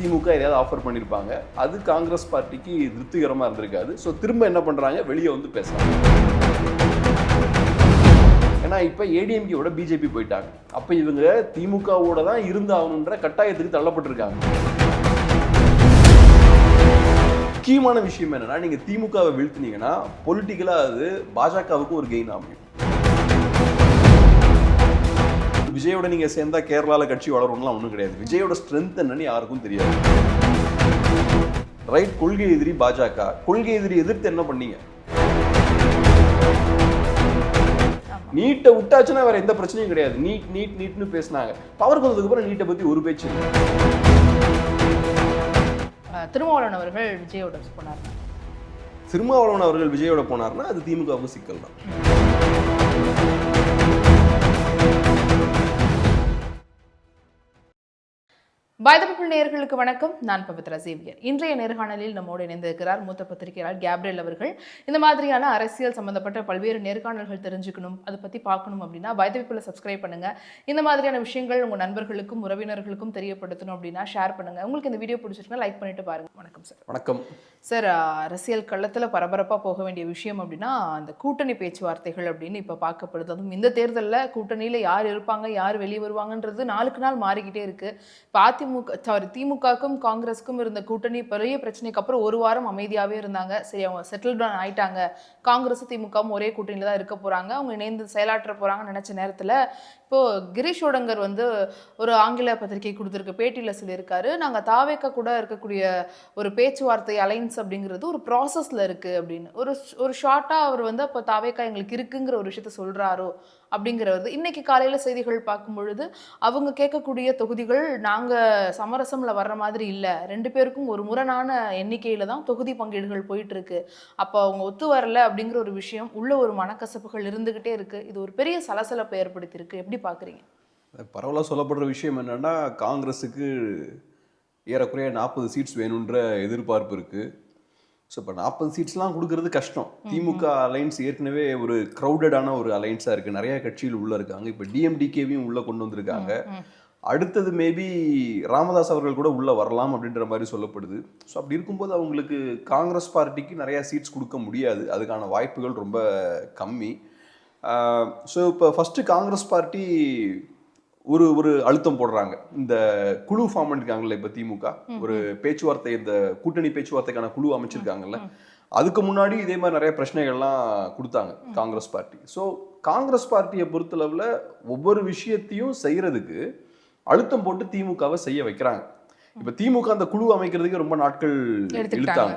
திமுக எதையாவது ஆஃபர் பண்ணியிருப்பாங்க. அது காங்கிரஸ் பார்ட்டிக்கு திருப்திகரமாக இருந்திருக்காது. ஸோ திரும்ப என்ன பண்ணுறாங்க, வெளியே வந்து பேசுகிறாங்க. ஏன்னா இப்போ ஏடிஎம்கேவோட பிஜேபி போயிட்டாங்க. அப்போ இவங்க திமுகவோட தான் இருந்தாகணுன்ற கட்டாயத்துக்கு தள்ளப்பட்டிருக்காங்க. முக்கியமான விஷயம் என்னன்னா, நீங்க திமுகவை வீழ்த்தினீங்கன்னா பொலிட்டிக்கலா அது பாஜகவுக்கு ஒரு கெயின் ஆகும். விஜயோட நீங்க சேர்ந்தா கேரளால கட்சி வளரும்லாம் ஒன்றும் கிடையாது. விஜயோட ஸ்ட்ரென்த் என்னன்னு யாருக்கும் தெரியாது. ரைட், கொள்கை எதிரி பாஜக. கொள்கை எதிரி எதிர்த்து என்ன பண்ணீங்க? நீட்டை விட்டாச்சுன்னா வேற எந்த பிரச்சனையும் கிடையாது. நீட்னு பேசினாங்க. பவருக்கு வந்ததுக்கு அப்புறம் நீட்டை பத்தி ஒரு பேச்சு இல்லை. திருமாவளவன் அவர்கள் விஜயோட போனார். திருமாவளவன் அவர்கள் விஜயோட போனார்னா அது திமுகவுக்கு சிக்கல் தான். பாய்தபிள் நேயர்களுக்கு வணக்கம். நான் பவித்ரா சேவியர். இன்றைய நேர்காணலில் நம்மோடு இணைந்திருக்கிறார் மூத்த பத்திரிகையாளர் கேப்ரியல் அவர்கள். இந்த மாதிரியான அரசியல் சம்பந்தப்பட்ட பல்வேறு நேர்காணல்கள் தெரிஞ்சுக்கணும், அதை பற்றி பார்க்கணும் அப்படின்னா பாய்தபிளை சப்ஸ்கிரைப் பண்ணுங்க. இந்த மாதிரியான விஷயங்கள் உங்கள் நண்பர்களுக்கும் உறவினர்களுக்கும் தெரியப்படுத்தணும் அப்படின்னா ஷேர் பண்ணுங்க. உங்களுக்கு இந்த வீடியோ பிடிச்சிருக்கா லைக் பண்ணிட்டு பாருங்க. வணக்கம் சார். வணக்கம் சார். அரசியல் களத்தில் பரபரப்பாக போக வேண்டிய விஷயம் அப்படின்னா அந்த கூட்டணி பேச்சுவார்த்தைகள் அப்படின்னு இப்போ பார்க்கப்படுது. அதுவும் இந்த தேர்தலில் கூட்டணியில் யார் இருப்பாங்க, யார் வெளியே வருவாங்கன்றது நாளுக்கு நாள் மாறிக்கிட்டே இருக்கு. திமுகவுக்கும் காங்கிரஸுக்கும் இருந்த கூட்டணி பெரிய பிரச்சனைக்கு அப்புறம் ஒரு வாரம் அமைதியாகவே இருந்தாங்க. சரி, அவங்க செட்டில் டவுன் ஆயிட்டாங்க. காங்கிரஸும் திமுகவும் ஒரே கூட்டணியில் தான் இருக்க போகிறாங்க, அவங்க இணைந்து செயலாற்ற போகிறாங்கன்னு நினச்ச நேரத்தில் இப்போது கிரீஷ் ஓடங்கர் ஒரு ஆங்கில பத்திரிகை கொடுத்துருக்க பேட்டியில் சொல்லியிருக்காரு, நாங்கள் தாவேக்கா கூட இருக்கக்கூடிய ஒரு பேச்சுவார்த்தை அலைன்ஸ் அப்படிங்கிறது ஒரு ப்ராசஸில் இருக்குது அப்படின்னு. ஒரு ஷார்ட்டாக அவர் அப்போ தாவேக்கா எங்களுக்கு இருக்குங்கிற ஒரு விஷயத்த சொல்கிறாரோ அப்படிங்கிறது. இன்னைக்கு காலையில் செய்திகள் பார்க்கும் பொழுது அவங்க கேட்கக்கூடிய தொகுதிகள் நாங்கள் சமரசமில் வர்ற மாதிரி இல்லை, ரெண்டு பேருக்கும் ஒரு முரணான எண்ணிக்கையில் தான் தொகுதி பங்கீடுகள் போயிட்டு இருக்கு. அப்போ அவங்க ஒத்து வரல அப்படிங்கிற ஒரு விஷயம் உள்ள ஒரு மனக்கசப்புகள் இருந்துகிட்டே இருக்கு. இது ஒரு பெரிய சலசலப்பை ஏற்படுத்தியிருக்கு. எப்படி பார்க்குறீங்க? பரவலாக சொல்லப்படுற விஷயம் என்னன்னா, காங்கிரஸுக்கு ஏறக்குறைய 40 சீட்ஸ் வேணுன்ற எதிர்பார்ப்பு இருக்குது. ஸோ இப்போ 40 சீட்ஸ்லாம் கொடுக்கறது கஷ்டம். திமுக அலைன்ஸ் ஏற்கனவே ஒரு க்ரௌடடான ஒரு அலைன்ஸாக இருக்குது. நிறைய கட்சிகள் உள்ளே இருக்காங்க. இப்போ டிஎம்டிகேவையும் உள்ளே கொண்டு வந்திருக்காங்க. அடுத்தது மேபி ராமதாஸ் அவர்கள் கூட உள்ளே வரலாம் அப்படின்ற மாதிரி சொல்லப்படுது. ஸோ அப்படி இருக்கும்போது அவங்களுக்கு காங்கிரஸ் பார்ட்டிக்கு நிறையா சீட்ஸ் கொடுக்க முடியாது. அதுக்கான வாய்ப்புகள் ரொம்ப கம்மி. ஸோ இப்போ ஃபஸ்ட்டு காங்கிரஸ் பார்ட்டி ஒரு அழுத்தம் போடுறாங்க. இந்த குழு ஃபார்ம் பண்ணிருக்காங்கல்ல, இப்போ திமுக ஒரு பேச்சுவார்த்தை, இந்த கூட்டணி பேச்சுவார்த்தைக்கான குழு அமைச்சிருக்காங்கல்ல, அதுக்கு முன்னாடி இதே மாதிரி நிறைய பிரச்சனைகள்லாம் கொடுத்தாங்க காங்கிரஸ் பார்ட்டி. ஸோ காங்கிரஸ் பார்ட்டியை பொறுத்தளவில் ஒவ்வொரு விஷயத்தையும் செய்யறதுக்கு அழுத்தம் போட்டு திமுகவை செய்ய வைக்கிறாங்க. இப்போ திமுக அந்த குழு அமைக்கிறதுக்கு ரொம்ப நாட்கள் இழுத்தாங்க.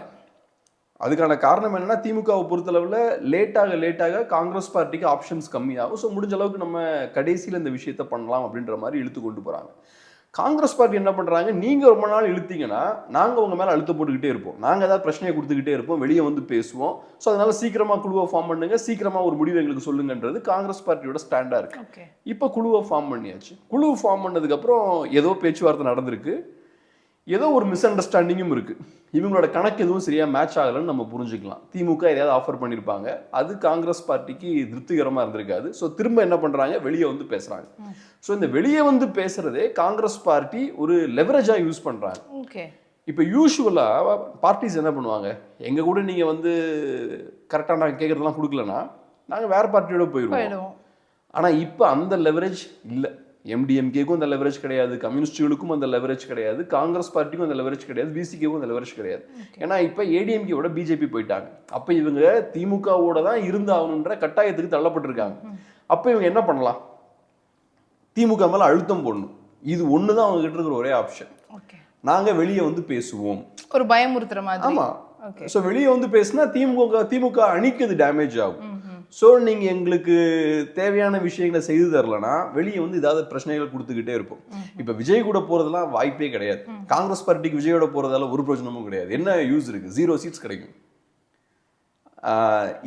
அதுக்கான காரணம் என்னன்னா, திமுகவை பொறுத்தளவில் லேட்டாக காங்கிரஸ் பார்ட்டிக்கு ஆப்ஷன்ஸ் கம்மியாகும். ஸோ முடிஞ்ச அளவுக்கு நம்ம கடைசியில் இந்த விஷயத்த பண்ணலாம் அப்படின்ற மாதிரி இழுத்து கொண்டு போகிறாங்க. காங்கிரஸ் பார்ட்டி என்ன பண்ணுறாங்க, நீங்கள் ரொம்ப நாள் இழுத்தீங்கன்னா நாங்கள் உங்கள் மேலே அழுத்த போட்டுக்கிட்டே இருப்போம், நாங்கள் ஏதாவது பிரச்சனையை கொடுத்துக்கிட்டே இருப்போம், வெளியே வந்து பேசுவோம். ஸோ அதனால சீக்கிரமாக குழுவை ஃபார்ம் பண்ணுங்க, சீக்கிரமாக ஒரு முடிவு எங்களுக்கு சொல்லுங்கன்றது காங்கிரஸ் பார்ட்டியோட ஸ்டாண்டாக இருக்கு. இப்போ குழுவை ஃபார்ம் பண்ணியாச்சு. குழு ஃபார்ம் பண்ணதுக்கப்புறம் ஏதோ பேச்சுவார்த்தை நடந்திருக்கு, ஏதோ ஒரு மிஸ் அண்டர்ஸ்டாண்டிங்கும் இருக்குது. இவங்களோட கணக்கு எதுவும் சரியாக மேட்ச் ஆகலைன்னு நம்ம புரிஞ்சுக்கலாம். திமுக எதையாவது ஆஃபர் பண்ணியிருப்பாங்க, அது காங்கிரஸ் பார்ட்டிக்கு திருப்திகரமாக இருந்திருக்காது. ஸோ திரும்ப என்ன பண்ணுறாங்க, வெளியே வந்து பேசுகிறாங்க. ஸோ இந்த வெளியே வந்து பேசுகிறதே காங்கிரஸ் பார்ட்டி ஒரு லெவரேஜாக யூஸ் பண்ணுறாங்க. இப்போ யூஸ்வலாக பார்ட்டிஸ் என்ன பண்ணுவாங்க, எங்கள் கூட நீங்கள் வந்து கரெக்டாக நாங்கள் கேட்குறதெல்லாம் கொடுக்கலன்னா நாங்கள் வேறு பார்ட்டியோட போயிடுவோம். ஆனால் இப்போ அந்த லெவரேஜ் இல்லை. எம்டிஎம்கேக்கும் அந்த லெவரேஜ் கிடையாது, கம்யூனிஸ்டுகளுக்கும் அந்த லெவரேஜ் கிடையாது, காங்கிரஸ் பார்ட்டிக்கும் அந்த லெவரேஜ் கிடையாது, பிசிகேக்கும் அந்த லெவரேஜ் கிடையாது. ஏன்னா இப்போ ஏடிஎம்கேவோட பிஜேபி போயிட்டாங்க. அப்போ இவங்க திமுகவோட தான் இருந்தாகணுன்ற கட்டாயத்துக்கு தள்ளப்பட்டிருக்காங்க. அப்போ இவங்க என்ன பண்ணலாம், திமுக மேலே அழுத்தம் போடணும். இது ஒன்று தான் அவங்க கிட்ட இருக்கிற ஒரே ஆப்ஷன். நாங்கள் வெளியே வந்து பேசுவோம், ஒரு பயமுறுத்துற மாதிரி. ஆமாம். ஸோ வெளியே வந்து பேசினா திமுக அணிக்கு அது டேமேஜ் ஆகும். ஸோ நீங்கள் எங்களுக்கு தேவையான விஷயங்களை செய்து தரலன்னா வெளியே வந்து ஏதாவது பிரச்சனைகள் கொடுத்துக்கிட்டே இருப்போம். இப்போ விஜய் கூட போகிறதுலாம் வாய்ப்பே கிடையாது. காங்கிரஸ் பார்ட்டிக்கு விஜயோட போகிறதால ஒரு பிரயோஜனமும் கிடையாது. என்ன யூஸ் இருக்குது, 0 சீட்ஸ் கிடைக்கும்.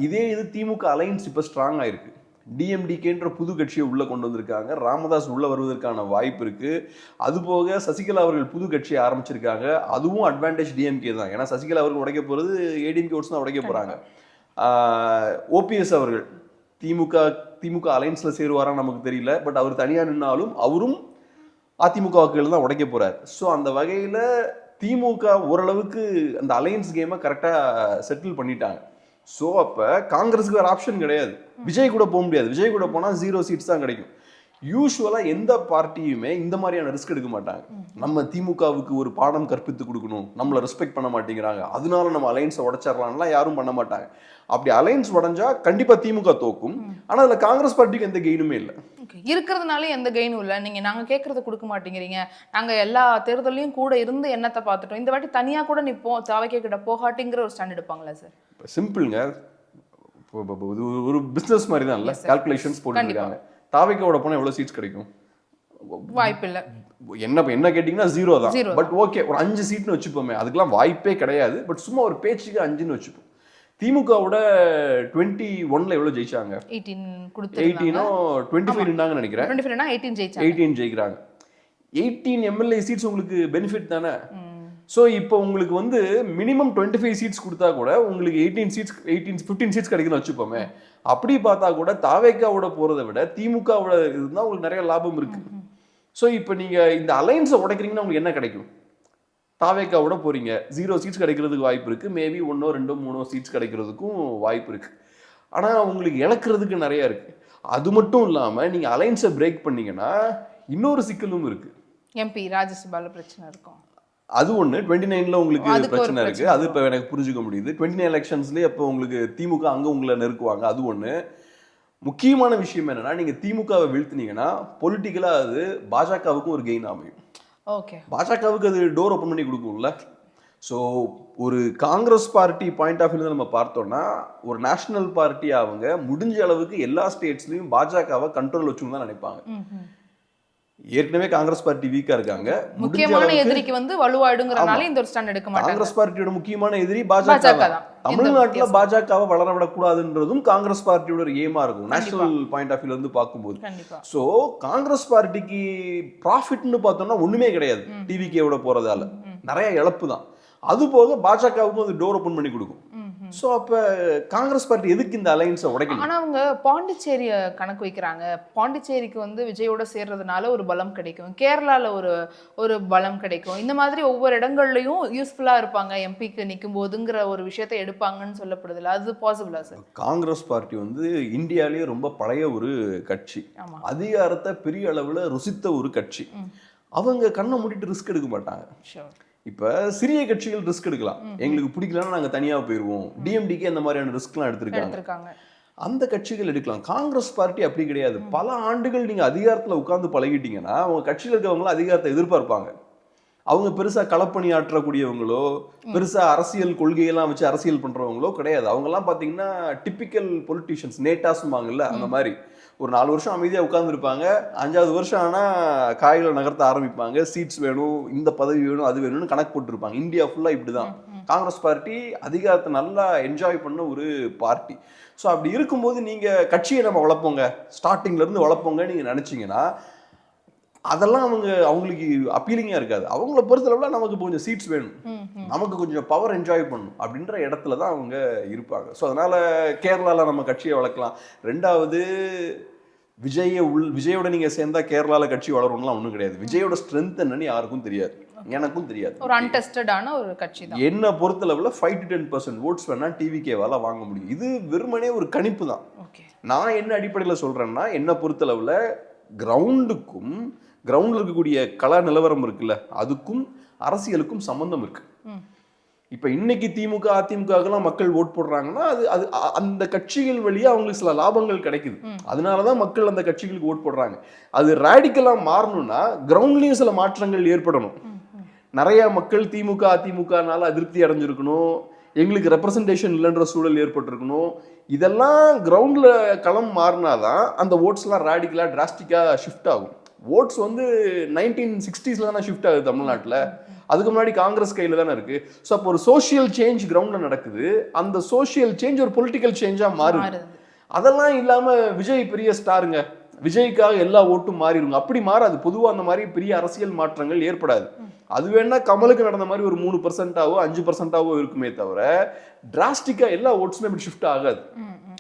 இதே இது திமுக அலைன்ஸ் இப்போ ஸ்ட்ராங் ஆயிருக்கு. டிஎம்டிகேன்ற புது கட்சியை உள்ளே கொண்டு வந்திருக்காங்க. ராமதாஸ் உள்ளே வருவதற்கான வாய்ப்பு இருக்குது. அதுபோக சசிகலா அவர்கள் புது கட்சியை ஆரம்பிச்சிருக்காங்க. அதுவும் அட்வான்டேஜ் டிஎம்கே தான். ஏன்னா சசிகலா அவர்கள் உடைக்க போகிறது ஏடிஎம்கே ஓட்ஸ் தான் உடைக்க போகிறாங்க. ஓபிஎஸ் அவர்கள் திமுக அலைன்ஸில் சேருவாரான்னு நமக்கு தெரியல. பட் அவர் தனியாக நின்னாலும் அவரும் அதிமுக வாக்குகள் தான் உடைக்க போகிறார். ஸோ அந்த வகையில் திமுக ஓரளவுக்கு அந்த அலையன்ஸ் கேமை கரெக்டாக செட்டில் பண்ணிட்டாங்க. ஸோ அப்போ காங்கிரஸுக்கு வேறு ஆப்ஷன் கிடையாது. விஜய் கூட போக முடியாது. விஜய் கூட போனால் 0 சீட்ஸ் தான் கிடைக்கும். யூஸ்வலாக எந்த பார்ட்டியுமே இந்த மாதிரியான ரிஸ்க் எடுக்க மாட்டாங்க. நம்ம திமுகவுக்கு ஒரு பாடம் கற்பித்து கொடுக்கணும், நம்மளை ரெஸ்பெக்ட் பண்ண மாட்டேங்கிறாங்க, அதனால நம்ம அலையன்ஸை உடச்சிடலாம்லாம் யாரும் பண்ண மாட்டாங்க. அப்படி அலையன்ஸ் உடஞ்சா கண்டிப்பாக திமுக தோக்கும். ஆனால் அதில் காங்கிரஸ் பார்ட்டிக்கு எந்த கெயினுமே இல்லை. இருக்கிறதுனால எந்த கெயினும் இல்லை. நீங்கள் நாங்கள் கேட்கறத கொடுக்க மாட்டேங்கிறீங்க, நாங்கள் எல்லா தேர்தலையும் கூட இருந்து என்னத்தை பார்த்துட்டோம், இந்த வாட்டி தனியாக கூட நிற்போம், தாவைக்கே கிட்ட போகாட்டிங்கிற ஒரு ஸ்டாண்ட் எடுப்பாங்களா சார்? சிம்பிளுங்க, ஒரு பிஸ்னஸ் மாதிரி தான் இல்லை, கால்குலேஷன்ஸ் போட்டுருக்காங்க. தாவைக்கோட போனால் எவ்வளோ சீட்ஸ் கிடைக்கும்? வாய்ப்பு இல்லை. என்ன கேட்டிங்கன்னா 0 தான். பட் ஓகே, ஒரு 5 சீட்னு வச்சுப்போமே, அதுக்கெல்லாம் வாய்ப்பே கிடையாது. பட் சும்மா ஒரு பேச்சுக்கு 5ன்னு வச்சுப்போம். திமுகவோட 21ல எவ்வளோ ஜெயிச்சாங்க? 18 25 நின்னாங்கன்னு நினைக்கிறேன். 18 ஜெயிக்கிறாங்க. 18 எம்எல்ஏ சீட்ஸ் உங்களுக்கு பெனிஃபிட் தானே. ஸோ இப்போ உங்களுக்கு வந்து மினிமம் 25 சீட்ஸ் கொடுத்தா கூட உங்களுக்கு 15 சீட்ஸ் கிடைக்குன்னு வச்சுப்போமே. அப்படி பார்த்தா கூட தாவேக்காவோட போகிறத விட திமுகவோட இருந்தால் உங்களுக்கு நிறைய லாபம் இருக்கு. ஸோ இப்போ நீங்கள் இந்த அலையன்ஸை உடைக்கிறீங்கன்னா உங்களுக்கு என்ன கிடைக்கும்? தாவேக்காவோட போறீங்க, 0 சீட்ஸ் கிடைக்கிறதுக்கு வாய்ப்பு இருக்கு, மேபி 1 2 3 சீட்ஸ் கிடைக்கிறதுக்கும் வாய்ப்பு இருக்கு. ஆனால் உங்களுக்கு இழக்கிறதுக்கு நிறைய இருக்கு. அது மட்டும் இல்லாமல் நீங்கள் அலையன்ஸை பிரேக் பண்ணீங்கன்னா இன்னொரு சிக்கலும் இருக்கு. எம்பி ராஜ்யசபால பிரச்சனை இருக்கும். அது ஒன்று 29ல உங்களுக்கு பிரச்சனை இருக்கு. அது இப்போ எனக்கு புரிஞ்சுக்க முடியுது. 29 எலெக்ஷன்ஸ்லேயே அப்போ உங்களுக்கு திமுக அங்கே உங்களை நெருக்குவாங்க. அது ஒன்று. முக்கியமான விஷயம் என்னன்னா, நீங்கள் திமுகவை வீழ்த்தினீங்கன்னா பொலிட்டிக்கலாக அது பாஜகவுக்கும் ஒரு கெயின் அமையும். ஓகே, பாஜகவுக்கு அது டோர் ஓப்பன் பண்ணி கொடுக்கும்ல. ஸோ ஒரு Congress party point of view நம்ம பார்த்தோம்னா, ஒரு நேஷனல் பார்ட்டி அவங்க முடிஞ்ச அளவுக்கு எல்லா ஸ்டேட்ஸ்லையும் பாஜகவை கண்ட்ரோல் வச்சுன்னு தான் நினைப்பாங்க. ஏற்கனவே காங்கிரஸ் பார்ட்டி வீக்கா இருக்காங்க. முக்கியமான எதிரிக்கு வந்து வலுவாயிடுங்கறனால இந்த ஒரு ஸ்டாண்ட் எடுக்க மாட்டாங்க. காங்கிரஸ் பார்ட்டியோட முக்கியமான எதிரி பாஜக தான். தமிழ்நாட்டுல பாஜகவை வளர விடக்கூடாதுன்றதும் காங்கிரஸ் பார்ட்டியோட ஒரு ஏமா இருக்கும் நேஷனல் பாயிண்ட் ஆஃப் வியூல இருந்து பார்க்கும்போது. சோ காங்கிரஸ் பார்ட்டிக்கு ப்ராஃபிட்னு பார்த்தோம்னா ஒண்ணுமே கிடையாது டிவிகேவோட போறதால. நிறைய இழப்பு தான். அது போக பாஜகவுக்கும் அது டோர் ஓப்பன் பண்ணி கொடுக்கும். ஸோ அப்போ காங்கிரஸ் பார்ட்டி எதுக்கு இந்த அலையன்ஸை உடைக்கணும்? ஆனால் அவங்க பாண்டிச்சேரியை கணக்கு வைக்கிறாங்க. பாண்டிச்சேரிக்கு வந்து விஜயோட சேர்றதுனால ஒரு பலம் கிடைக்கும், கேரளாவில் ஒரு பலம் கிடைக்கும். இந்த மாதிரி ஒவ்வொரு இடங்கள்லையும் யூஸ்ஃபுல்லாக இருப்பாங்க எம்பிக்கு நிற்கும் போதுங்கிற ஒரு விஷயத்தை எடுப்பாங்கன்னு சொல்லப்படுதில்ல, அது பாசிபிளா சார்? காங்கிரஸ் பார்ட்டி வந்து இந்தியாவிலேயே ரொம்ப பழைய ஒரு கட்சி, அதிகாரத்தை பெரிய அளவில் ருசித்த ஒரு கட்சி. அவங்க கண்ணை மூடிட்டு ரிஸ்க் எடுக்க மாட்டாங்க. இப்போ சிறிய கட்சிகள் ரிஸ்க் எடுக்கலாம், எங்களுக்கு பிடிக்கலன்னா நாங்கள் தனியாக போயிடுவோம். டிஎம்டிக்கு அந்த மாதிரியான ரிஸ்க்லாம் எடுத்திருக்காங்க. அந்த கட்சிகள் எடுக்கலாம். காங்கிரஸ் பார்ட்டி அப்படி கிடையாது. பல ஆண்டுகள் நீங்கள் அதிகாரத்தில் உட்கார்ந்து பழகிட்டீங்கன்னா அவங்க கட்சியில் இருக்கவங்களும் அதிகாரத்தை எதிர்பார்ப்பாங்க. அவங்க பெருசாக களப்பணி ஆற்றக்கூடியவங்களோ பெருசாக அரசியல் கொள்கையெல்லாம் வச்சு அரசியல் பண்ணுறவங்களோ கிடையாது. அவங்கெல்லாம் பார்த்தீங்கன்னா டிப்பிக்கல் பொலிட்டிஷியன்ஸ், நேட்டாஸ்மாங்கல்ல, அந்த மாதிரி ஒரு 4 வருஷம் அமைதியாக உட்காந்துருப்பாங்க. 5வது வருஷம் ஆனால் காய்களை நகர்த்த ஆரம்பிப்பாங்க. சீட்ஸ் வேணும், இந்த பதவி வேணும், அது வேணும்னு கணக்கு போட்டுருப்பாங்க. இந்தியா ஃபுல்லாக இப்படி தான். காங்கிரஸ் பார்ட்டி அதிகாரத்தை நல்லா என்ஜாய் பண்ண ஒரு பார்ட்டி. ஸோ அப்படி இருக்கும்போது நீங்கள் கட்சியை நம்ம வளர்ப்போங்க, ஸ்டார்டிங்லேருந்து வளர்ப்போங்க நீங்கள் நினச்சிங்கன்னா அதெல்லாம் அவங்களுக்கு அப்பீலிங்காக இருக்காது. அவங்கள பொறுத்தளவில் நமக்கு கொஞ்சம் சீட்ஸ் வேணும், நமக்கு கொஞ்சம் பவர் என்ஜாய் பண்ணணும் அப்படின்ற இடத்துல தான் அவங்க இருப்பாங்க. ஸோ அதனால் கேரளாவில் நம்ம கட்சியை வளர்க்கலாம். 2வது விஜயோட நீங்கள் சேர்ந்தா கேரளாவில் கட்சி வளரும்லாம் ஒன்றும் கிடையாது. விஜயோட ஸ்ட்ரென்த் என்னன்னு யாருக்கும் தெரியாது, எனக்கும் தெரியாது. ஒரு அன்டெஸ்டடான ஒரு கட்சி தான். என்ன பொறுத்தளவில் 5 to 10% ஓட்ஸ் வேணால் டிவிகேவால் வாங்க முடியும். இது வெறுமனே ஒரு கணிப்பு தான். நான் என்ன அடிப்படையில் சொல்கிறேன்னா, என்ன பொறுத்தளவில் கிரவுண்டுக்கும் கிரவுண்டில் இருக்கக்கூடிய கள நிலவரம் இருக்குல்ல, அதுக்கும் அரசியலுக்கும் சம்பந்தம் இருக்கு. இப்போ இன்னைக்கு திமுக அதிமுகலாம் மக்கள் ஓட் போடுறாங்கன்னா அது அந்த கட்சிகள் வழியாக அவங்களுக்கு சில லாபங்கள் கிடைக்குது. அதனாலதான் மக்கள் அந்த கட்சிகளுக்கு ஓட் போடுறாங்க. அது ரேடிக்கலாக மாறணும்னா கிரவுண்ட்லயும் சில மாற்றங்கள் ஏற்படணும். நிறைய மக்கள் திமுக அதிமுகனால அதிருப்தி அடைஞ்சிருக்கணும், எங்களுக்கு ரெப்ரசன்டேஷன் இல்லைன்ற சூழல் ஏற்பட்டிருக்கணும். இதெல்லாம் கிரவுண்ட்ல களம் மாறினாதான் அந்த ஓட்ஸ்லாம் ரேடிக்கலா டிராஸ்டிக்கா ஷிஃப்ட் ஆகும். ஓட்ஸ் வந்து 1960s தானே ஷிஃப்ட் ஆகுது தமிழ்நாட்டில். அதுக்கு முன்னாடி காங்கிரஸ் கையில் தானே இருக்கு. ஸோ அப்போ ஒரு சோஷியல் சேஞ்ச் கிரவுண்டில் நடக்குது. அந்த சோஷியல் சேஞ்ச் ஒரு பொலிட்டிக்கல் சேஞ்சாக மாறுது. அதெல்லாம் இல்லாமல் விஜய் பெரிய ஸ்டாருங்க, விஜய்க்காக எல்லா ஓட்டும் மாறிடுங்க, அப்படி மாறாது. பொதுவாக அந்த மாதிரி பெரிய அரசியல் மாற்றங்கள் ஏற்படாது. அது வேணா கமலுக்கு நடந்த மாதிரி ஒரு 3%ஆவோ 5%ஆவோ இருக்குமே தவிர டிராஸ்டிக்காக எல்லா ஓட்ஸுமே இப்படி ஷிஃப்ட் ஆகாது.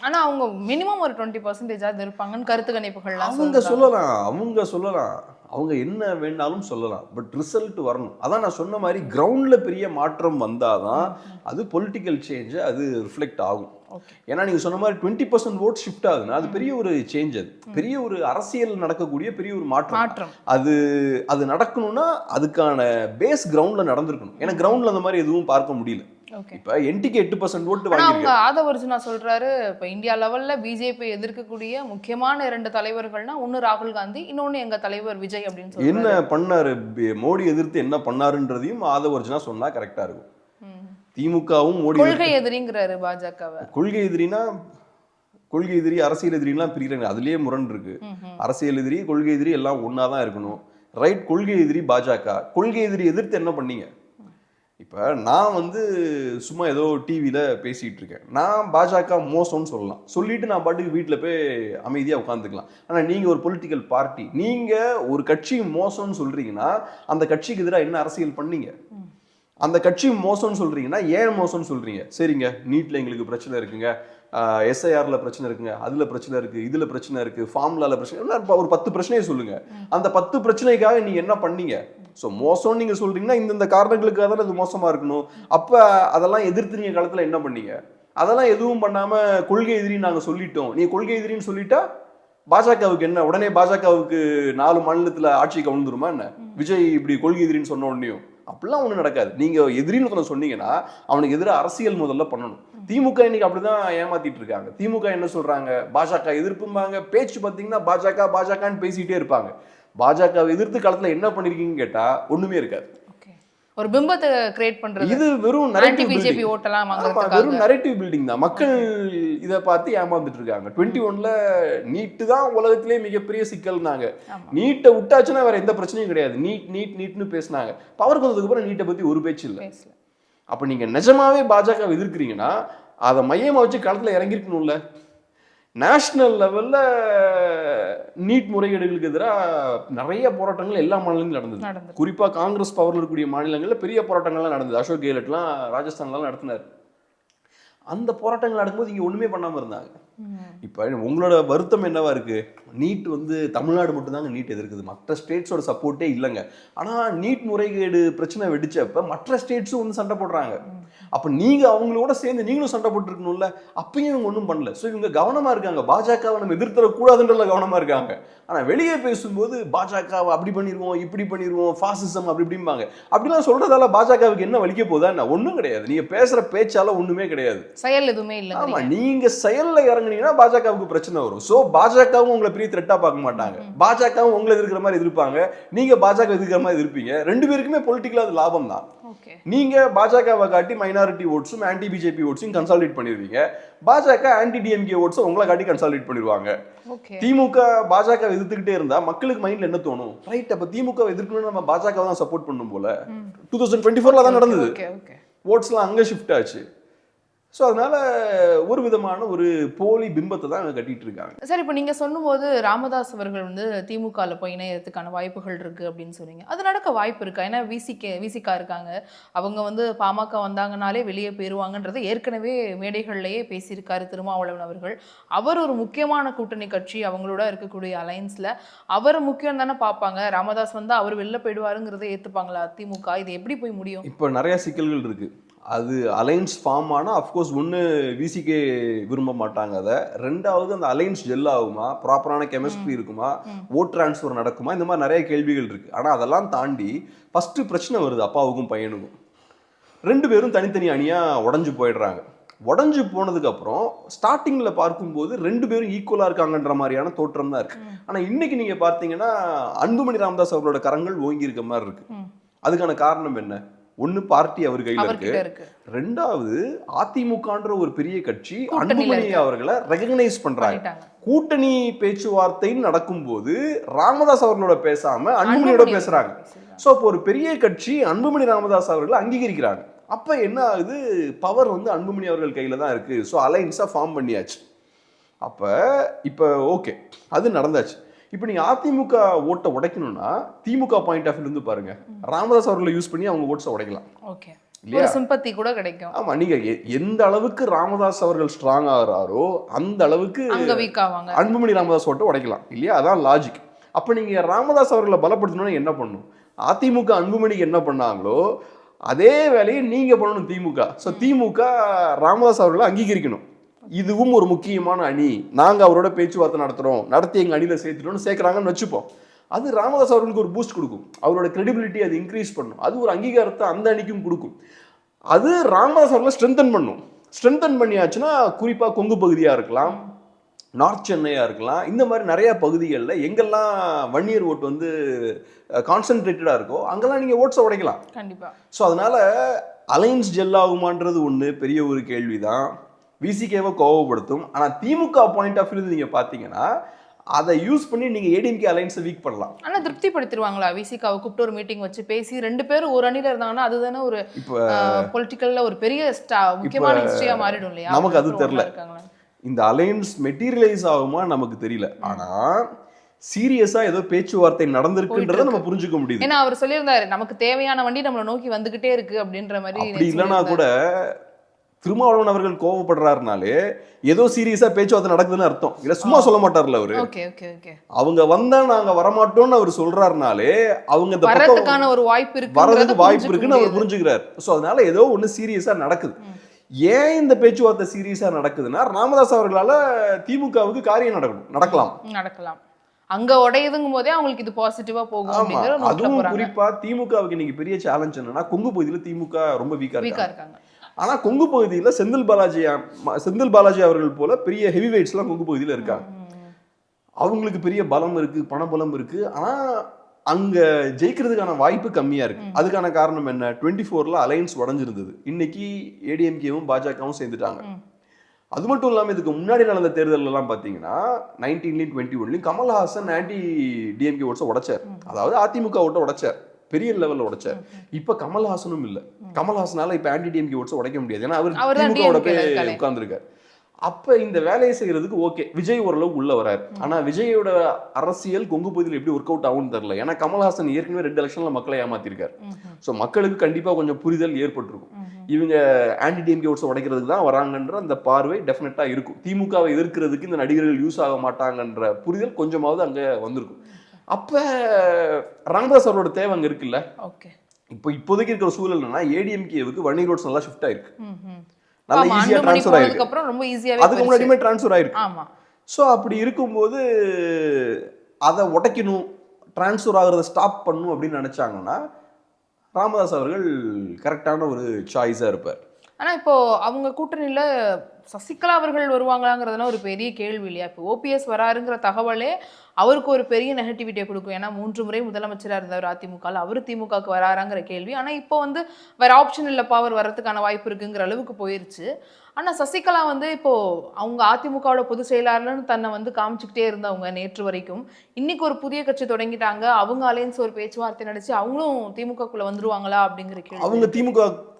ஆனா அவங்க மினிமம் ஒரு 20% இருப்பாங்கன்னு கருத்து கணிப்புகள் அவங்க சொல்லலாம். அவங்க என்ன வேணாலும் சொல்லலாம், பட் ரிசல்ட் வரணும். அதான் நான் சொன்ன மாதிரி கிரவுண்ட்ல பெரிய மாற்றம் வந்தாதான் அது பொலிட்டிக்கல் சேஞ்ச் அது ரிஃப்ளெக்ட் ஆகும். ஏன்னா நீங்க சொன்ன மாதிரி 20% ஓட் ஷிஃப்ட் ஆகுதுன்னா அது பெரிய ஒரு சேஞ்ச், அது பெரிய ஒரு அரசியல் நடக்கக்கூடிய பெரிய ஒரு மாற்றம். அது நடக்கணும்னா அதுக்கான பேஸ் கிரவுண்ட்ல நடந்திருக்கணும். ஏன்னா கிரவுண்ட்ல அந்த மாதிரி எதுவும் பார்க்க முடியல. இப்ப என்டிக்கு 8% ஓட்டு வாங்கிருக்கு. ஆதவ அர்ஜுனா சொல்றாரு, இப்ப இந்தியா லெவல்ல பிஜேபி எதிர்க்கக்கூடிய முக்கியமான 2 தலைவர்கள்னா ஒன்னு ராகுல் காந்தி, இன்னொன்னு எங்க தலைவர் விஜய் அப்படின்னு சொல்றாரு. என்ன பண்ணாரு மோடி எதிர்த்து என்ன பண்ணாருன்றதையும் ஆதவ அர்ஜுனா சொன்னா கரெக்டா இருக்கும். திமுகவும் மோடி கொள்கை எதிரிங்கிறாரு பாஜகவை. கொள்கை எதிரினா கொள்கை எதிரி அரசியல் எதிரிலாம் பிரிக்கிறாங்க, அதுலயே முரண் இருக்கு. அரசியல் எதிரி கொள்கை எதிரி எல்லாம் ஒன்னாதான் இருக்கணும். ரைட், கொள்கை எதிரி பாஜக. கொள்கை எதிரி எதிர்த்து என்ன பண்ணீங்க? இப்போ நான் சும்மா ஏதோ டிவியில் பேசிகிட்டு இருக்கேன், நான் பாஜக மோசம்னு சொல்லலாம், சொல்லிட்டு நான் பாட்டுக்கு வீட்டில் போய் அமைதியாக உட்காந்துக்கலாம். ஆனால் நீங்கள் ஒரு பொலிட்டிக்கல் பார்ட்டி, நீங்கள் ஒரு கட்சி மோசம்னு சொல்கிறீங்கன்னா அந்த கட்சிக்கு எதிராக என்ன அரசியல் பண்ணீங்க? அந்த கட்சி மோசம்னு சொல்கிறீங்கன்னா ஏன் மோசம்னு சொல்கிறீங்க? சரிங்க, நீட்டில் எங்களுக்கு பிரச்சனை இருக்குங்க, எஸ்ஐஆர்ல பிரச்சனை இருக்குங்க, அதுல பிரச்சனை இருக்கு, இதுல பிரச்சனை இருக்கு, ஃபார்முலால பிரச்சனை, ஒரு 10 பிரச்சனையை சொல்லுங்க. அந்த 10 பிரச்சனைக்காக நீங்க என்ன பண்ணீங்க? ஸோ மோசம் நீங்க சொல்றீங்கன்னா இந்த காரணங்களுக்காக தான் அது மோசமா இருக்கணும். அப்ப அதெல்லாம் எதிர்த்து நீங்க காலத்துல என்ன பண்ணீங்க? அதெல்லாம் எதுவும் பண்ணாம கொள்கை எதிரின்னு நாங்க சொல்லிட்டோம், நீ கொள்கை எதிரின்னு சொல்லிட்டா பாஜகவுக்கு என்ன? உடனே பாஜகவுக்கு 4 மாநிலத்துல ஆட்சி கவுந்துருமா என்ன? விஜய் இப்படி கொள்கை எதிரின்னு சொன்ன உடனேயும் அப்படிலாம் ஒன்றும் நடக்காது. நீங்க எதிரின்னு சொன்னீங்கன்னா அவனுக்கு எதிராக அரசியல் முதல்ல பண்ணணும். திமுக இன்னைக்கு அப்படிதான் ஏமாத்திட்டு இருக்காங்க. திமுக என்ன சொல்றாங்க? பாஜக எதிர்ப்பும்பாங்க, பேச்சு பார்த்தீங்கன்னா பாஜகன்னு பேசிட்டே இருப்பாங்க. பாஜக எதிர்த்து காலத்துல என்ன பண்ணிருக்கீங்கன்னு கேட்டா ஒண்ணுமே இருக்காது. ஒரு பிம்பத்தை கிரியேட் பண்றது, இது வெறும் நரேட்டிவ் பில்டிங். ஓட்டலாம் வெறும் நரேட்டிவ் பில்டிங் தான். மக்கள் இதை பார்த்து ஏமாந்துட்டு இருக்காங்க. 21ல நீட்டு தான் உலகத்திலே மிகப்பெரிய சிக்கல்னாங்க. நீட்டை விட்டாச்சுன்னா வேற எந்த பிரச்சனையும் கிடையாது. நீட்னு பேசினாங்க. பவர் வந்ததுக்கு அப்புறம் நீட்டை பத்தி ஒரு பேச்சு இல்லை. அப்ப நீங்க நிஜமாவே பாஜக எதிர்க்கிறீங்கன்னா அதை மையமா வச்சு களத்துல இறங்கிருக்கணும்ல. நேஷனல் லெவல்ல நீட் முறைகேடுகளுக்கு எதிராக நிறைய போராட்டங்கள் எல்லா மாநிலங்களும் நடந்தது. குறிப்பா காங்கிரஸ் பவர்ல இருக்கக்கூடிய மாநிலங்கள்ல பெரிய போராட்டங்கள்லாம் நடந்தது. அசோக் கெஹ்லோட்லாம் ராஜஸ்தான்லாம் நடத்தினார். அந்த போராட்டங்கள் நடக்கும்போது இங்க ஒண்ணுமே பண்ணாம இருந்தாங்க. இப்ப உங்களோட வருத்தம் என்னவா இருக்கு? நீட் தமிழ்நாடு மட்டும் தாங்க நீட் எதிர்க்குது, மற்ற ஸ்டேட்ஸோட சப்போர்ட்டே இல்லைங்க. ஆனா நீட் முறைகேடு பிரச்சனை வெடிச்சப்ப மற்ற ஸ்டேட்ஸும் சண்டை போடுறாங்க. அப்ப நீங்க அவங்களோட சேர்ந்து நீங்களும் சண்டை போட்டு இருக்கணும்ல. அப்பயும் இவங்க ஒன்றும் பண்ணல. ஸோ இவங்க கவனமா இருக்காங்க, பாஜகவை நம்ம எதிர்த்தரக்கூடாதுன்றதுல கவனமா இருக்காங்க. ஆனா வெளியே பேசும்போது பாஜகவை அப்படி பண்ணிடுவோம், இப்படி பண்ணிடுவோம், ஃபாசிசம் அப்படி இப்படிம்பாங்க. அப்படிலாம் சொல்றதால பாஜகவுக்கு என்ன வலிக்க போதா? என்ன ஒன்றும் கிடையாது. நீங்க பேசுற பேச்சால ஒண்ணுமே கிடையாது, செயல் எதுவுமே இல்லை. ஆமா, நீங்க செயல்ல இறங்குனீங்கன்னா பாஜகவுக்கு பிரச்சனை வரும். சோ பாஜகவும் உங்களை பெரிய த்ரெட்டா பார்க்க மாட்டாங்க, பாஜகவும் உங்களை எதிர்க்கிற மாதிரி எதிர்ப்பாங்க, நீங்க பாஜக எதிர்க்கிற மாதிரி எதிர்ப்பீங்க. 2 பேருக்குமே பொலிட்டிக்கலா அது லாபம் தான். நீங்க பாஜகவை காட்டி மைனாரிட்டி ஓட்ஸும் ஆன்டி பிஜேபி ஓட்ஸும் கன்சாலிடேட் பண்ணிடுவீங்க, பாஜக ஆன்டி டிஎம்கே ஓட்ஸும் உங்களை காட்டி கன்சாலிடேட் பண்ணிடுவாங்க. திமுக பாஜக எதிர்த்துக்கிட்டே இருந்தா மக்களுக்கு மைண்ட்ல என்ன தோணும்? ரைட், அப்ப திமுக எதிர்க்கணும்னு நம்ம பாஜக தான் சப்போர்ட் பண்ணும் போல. 2024ல தான் நடந்தது. ஓட்ஸ்லாம் அங்க ஷிஃப்ட் ஆச்சு. ஸோ அதனால ஒரு விதமான ஒரு போலி பிம்பத்தை தான் அங்கே கட்டிட்டு இருக்காங்க. சார், இப்போ நீங்கள் சொல்லும்போது ராமதாஸ் அவர்கள் திமுகவில் போய் இணையறதுக்கான வாய்ப்புகள் இருக்குது அப்படின்னு சொன்னீங்க. அது நடக்க வாய்ப்பு இருக்கா? ஏன்னா விசிகா இருக்காங்க, அவங்க பாமக வந்தாங்கனாலே வெளியே போயிடுவாங்கன்றது ஏற்கனவே மேடைகள்லேயே பேசியிருக்காரு திருமாவளவன் அவர்கள். அவர் ஒரு முக்கியமான கூட்டணி கட்சி, அவங்களோட இருக்கக்கூடிய அலையன்ஸில் அவர் முக்கியம் தானே பார்ப்பாங்க. ராமதாஸ் வந்தால் அவர் வெளில போயிடுவாருங்கிறத ஏற்றுப்பாங்களா திமுக? இது எப்படி போய் முடியும்? இப்போ நிறைய சிக்கல்கள் இருக்குது. அது அலைன்ஸ் ஃபார்ம் ஆனால் அஃப்கோர்ஸ் ஒன்று விசிகே விரும்ப மாட்டாங்க. அதை ரெண்டாவது அந்த அலைன்ஸ் ஜெல் ஆகுமா, ப்ராப்பரான கெமிஸ்ட்ரி இருக்குமா, ஓட் டிரான்ஸ்ஃபர் நடக்குமா, இந்த மாதிரி நிறைய கேள்விகள் இருக்குது. ஆனால் அதெல்லாம் தாண்டி ஃபஸ்ட்டு பிரச்சனை வருது அப்பாவுக்கும் பையனுக்கும். 2 பேரும் தனித்தனி அணியாக உடஞ்சி போயிடுறாங்க. உடஞ்சி போனதுக்கப்புறம் ஸ்டார்டிங்கில் பார்க்கும்போது 2 பேரும் ஈக்குவலாக இருக்காங்கன்ற மாதிரியான தோற்றம் தான் இருக்குது. ஆனால் இன்னைக்கு நீங்கள் பார்த்தீங்கன்னா அன்புமணி ராமதாஸ் அவர்களோட கரங்கள் ஓங்கி இருக்க மாதிரி இருக்கு. அதுக்கான காரணம் என்ன? ஒன்னு பார்ட்டி அவர் கையில இருக்கு, ரெண்டாவது அதிமுகன்ற ஒரு பெரிய கட்சி அன்புமணி அவர்களை ரெகக்னைஸ் பண்றாங்க. கூட்டணி பேச்சுவார்த்தை நடக்கும் போது ராமதாஸ் அவர்களோட பேசாம அன்புமணியோட பேசுறாங்க. சோ அப்போ ஒரு பெரிய கட்சி அன்புமணி ராமதாஸ் அவர்களை அங்கீகரிக்கிறாங்க. அப்ப என்ன ஆகுது? பவர் அன்புமணி அவர்கள் கையில தான் இருக்கு. ஸோ அலைன்ஸா ஃபார்ம் பண்ணியாச்சு. அப்ப இப்ப ஓகே, அது நடந்தாச்சு. இப்போ நீங்க அதிமுக ஓட்டை உடைக்கணும்னா திமுக பாயிண்ட் ஆஃப் இருந்து பாருங்க, ராமதாஸ் அவர்களை யூஸ் பண்ணி அவங்க ஓட்ஸை உடைக்கலாம். ஓகே, இல்லையா? சிம்பத்தி கூட கிடைக்கும். ஆமா, நீங்க எந்த அளவுக்கு ராமதாஸ் அவர்கள் ஸ்ட்ராங் ஆகிறாரோ அந்த அளவுக்கு அங்க வீக் ஆவாங்க. அன்புமணி ராமதாஸ் ஓட்டை உடைக்கலாம், இல்லையா? அதான் லாஜிக். அப்ப நீங்க ராமதாஸ் அவர்களை பலப்படுத்தணும்னா என்ன பண்ணும்? அதிமுக அன்புமணிக்கு என்ன பண்ணாங்களோ அதே வேலையை நீங்க பண்ணணும் திமுக. ஸோ திமுக ராமதாஸ் அவர்களை அங்கீகரிக்கணும். இதுவும் ஒரு முக்கியமான அணி, நாங்க அவரோட பேச்சுவார்த்தை நடத்துறோம், நடத்தி எங்க அணியில சேர்த்துட்டோம்னு சேர்க்கிறாங்கன்னு வச்சுப்போம். அது ராமதாஸ் அவர்களுக்கு ஒரு பூஸ்ட் கொடுக்கும், அவரோட கிரெடிபிலிட்டி அது இன்க்ரீஸ் பண்ணும், அது ஒரு அங்கீகாரத்தை அந்த அணிக்கும் கொடுக்கும். அது ராமதாஸ் அவர்களை ஸ்ட்ரென்தன் பண்ணும். ஸ்ட்ரென்தன் பண்ணியாச்சுன்னா குறிப்பா கொங்கு பகுதியா இருக்கலாம், நார்த் சென்னையா இருக்கலாம், இந்த மாதிரி நிறைய பகுதிகளில் எங்கெல்லாம் வன்னியர் ஓட்டு வந்து கான்சென்ட்ரேட்டடா இருக்கோ அங்கெல்லாம் நீங்க ஓட்ஸை உடைக்கலாம் கண்டிப்பா. ஸோ அதனால அலைன்ஸ் ஜெல் ஆகுமான்றது ஒன்று பெரிய ஒரு கேள்விதான். விசிகேவை கோவப்படுத்தும். ஆனால் திமுக பாயிண்ட் ஆஃப் வியூ நீங்க பார்த்தீங்கன்னா அதை யூஸ் பண்ணி நீங்க ஏடிஎம்கே அலைன்ஸை வீக் பண்ணலாம். ஆனா திருப்திப்படுத்திடுவாங்களா? விசிகாவை கூப்பிட்டு ஒரு மீட்டிங் வச்சு பேசி 2 பேரும் ஒரு அணியில இருந்தாங்கன்னா அதுதானே ஒரு பொலிட்டிக்கல்ல ஒரு பெரிய முக்கியமான ஹிஸ்டரியா மாறிடும் இல்லையா? நமக்கு அது தெரியல. இந்த அலைன்ஸ் மெட்டீரியலைஸ் ஆகுமா நமக்கு தெரியல. ஆனா சீரியஸா ஏதோ பேச்சுவார்த்தை நடந்திருக்குன்றத நம்ம புரிஞ்சுக்க முடியுது. ஏன்னா அவர் சொல்லியிருந்தாரு நமக்கு தேவையான வண்டி நம்மளை நோக்கி வந்துகிட்டே இருக்கு அப்படின்ற மாதிரி. அப்படி இல்லைன்னா கூட திருமாவளவன் அவர்கள் கோவப்படுறாருனாலே ஏதோ சீரியஸா பேச்சுவார்த்தை நடக்குதுன்னு அர்த்தம். இல்ல சும்மா சொல்ல மாட்டார்ல அவரு. அவங்க வந்தா நாங்க வரமாட்டோம்னு அவர் சொல்றாருனாலே அவங்க இந்த வரதுக்கான ஒரு வாய்ப்பு இருக்கு, வரதுக்கு வாய்ப்பு இருக்குன்னு அவர் புரிஞ்சுக்கிறார். சோ அதனால ஏதோ ஒண்ணு சீரியஸா நடக்குது. ஏன் இந்த பேச்சுவார்த்தை சீரியஸா நடக்குதுன்னா ராமதாஸ் அவர்களால திமுகவுக்கு காரியம் நடக்கலாம். அங்க உடையுதுங்கும் போதே அவங்களுக்கு இது பாசிட்டிவா போகும். அதுவும் குறிப்பா திமுகவுக்கு இன்னைக்கு பெரிய சேலஞ்ச் என்னன்னா கொங்கு பகுதியில திமுக ரொம்ப வீக்கா இருக்காங்க. ஆனா கொங்கு பகுதியில செந்தில் பாலாஜி அவர்கள் போல பெரிய ஹெவி வெயிட்ஸ் எல்லாம் கொங்கு பகுதியில இருக்காங்க. அவங்களுக்கு பெரிய பலம் இருக்கு, பணபலம் இருக்கு. ஆனா அங்க ஜெயிக்கிறதுக்கான வாய்ப்பு கம்மியா இருக்கு. அதுக்கான காரணம் என்ன? 24ல அலைன்ஸ் உடஞ்சிருந்தது. இன்னைக்கு ஏடிஎம்கேவும் பாஜகவும் சேர்ந்துட்டாங்க. அது மட்டும் இல்லாம இதுக்கு முன்னாடி நடந்த தேர்தல் எல்லாம் பாத்தீங்கன்னா 19லயும் 21லயும் கமல்ஹாசன் ஆன்டி டிஎம்கே ஓட்ஸை உடைச்சார். அதாவது அதிமுக ஓட்டை உடைச்சார், பெரிய லெவல்ல உடைச்சார். இப்ப கமல்ஹாசனும் இல்ல. கமல்ஹாசனால இப்ப ஆன்டி டிஎம்கே ஓட்ஸை உடைக்க முடியாது. ஏன்னா அவர் திமுகவோட போய் உட்கார்ந்துருக்காரு. அப்ப இந்த வேலையை செய்யறதுக்கு ஓகே, விஜய் ஓரளவுக்கு உள்ள வராரு. ஆனா விஜயோட அரசியல் கொங்கு பகுதியில் எப்படி ஒர்க் அவுட் ஆகும்னு தெரியல. ஏன்னா கமல்ஹாசன் ஏற்கனவே 2 எலெக்ஷன்ல மக்களை ஏமாத்திருக்காரு. சோ மக்களுக்கு கண்டிப்பா கொஞ்சம் புரிதல் ஏற்பட்டிருக்கும். இவங்க ஆன்டி டிஎம்கே ஓட்ஸ் உடைக்கிறதுக்கு தான் வராங்கன்ற அந்த பார்வை டெஃபினட்டா இருக்கும். திமுகவை எதிர்க்கிறதுக்கு இந்த நடிகர்கள் யூஸ் ஆக மாட்டாங்கன்ற புரிதல் கொஞ்சமாவது அங்க வந்திருக்கும். அப்ப ராமதாஸ் அவரோட தேவை அங்க இருக்குல்ல. இப்போதைக்கு இருக்கிற சூழல் என்னன்னா ஏடிஎம்கேவுக்கு வன்னி ரோட்ஸ் நல்லா ஷிஃப்ட் ஆயிருக்கு, நல்லா ஈஸியா ட்ரான்ஸ்ஃபர் ஆயிருக்கு. அதுக்கு முன்னாடியுமே ட்ரான்ஸ்ஃபர் ஆயிருக்கு. ஸோ அப்படி இருக்கும்போது அதை உடைக்கணும், ட்ரான்ஸ்ஃபர் ஆகுறத ஸ்டாப் பண்ணணும் அப்படின்னு நினைச்சாங்கன்னா ராமதாஸ் அவர்கள் கரெக்டான ஒரு சாய்ஸா இருப்பார். ஆனா இப்போ அவங்க கூட்டணியில சசிகலா அவர்கள் வருவாங்களாங்கிறதுலாம் ஒரு பெரிய கேள்வி இல்லையா? இப்போ ஓபிஎஸ் வராருங்கிற தகவலே அவருக்கு ஒரு பெரிய நெகட்டிவிட்டியை கொடுக்கும். ஏன்னா 3 முறை முதலமைச்சராக இருந்தவர் அதிமுகவில், அவர் திமுகவுக்கு வராராங்கிற கேள்வி. ஆனால் இப்போ வந்து வேற ஆப்ஷன் இல்லை, பவர் வர்றதுக்கான வாய்ப்பு இருக்குங்கிற அளவுக்கு போயிருச்சு. ஆனால் சசிகலா வந்து இப்போ அவங்க அதிமுகவோட பொதுச் செயலாளர்னு தன்னை வந்து காமிச்சுக்கிட்டே இருந்தவங்க நேற்று வரைக்கும். இன்னைக்கு ஒரு புதிய கட்சி தொடங்கிட்டாங்க, அவங்க அலைன்ஸ் ஒரு பேச்சுவார்த்தை நடத்தி அவங்களும் திமுகக்குள்ள வந்துருவாங்களா அப்படிங்கிற கேள்வி. அவங்க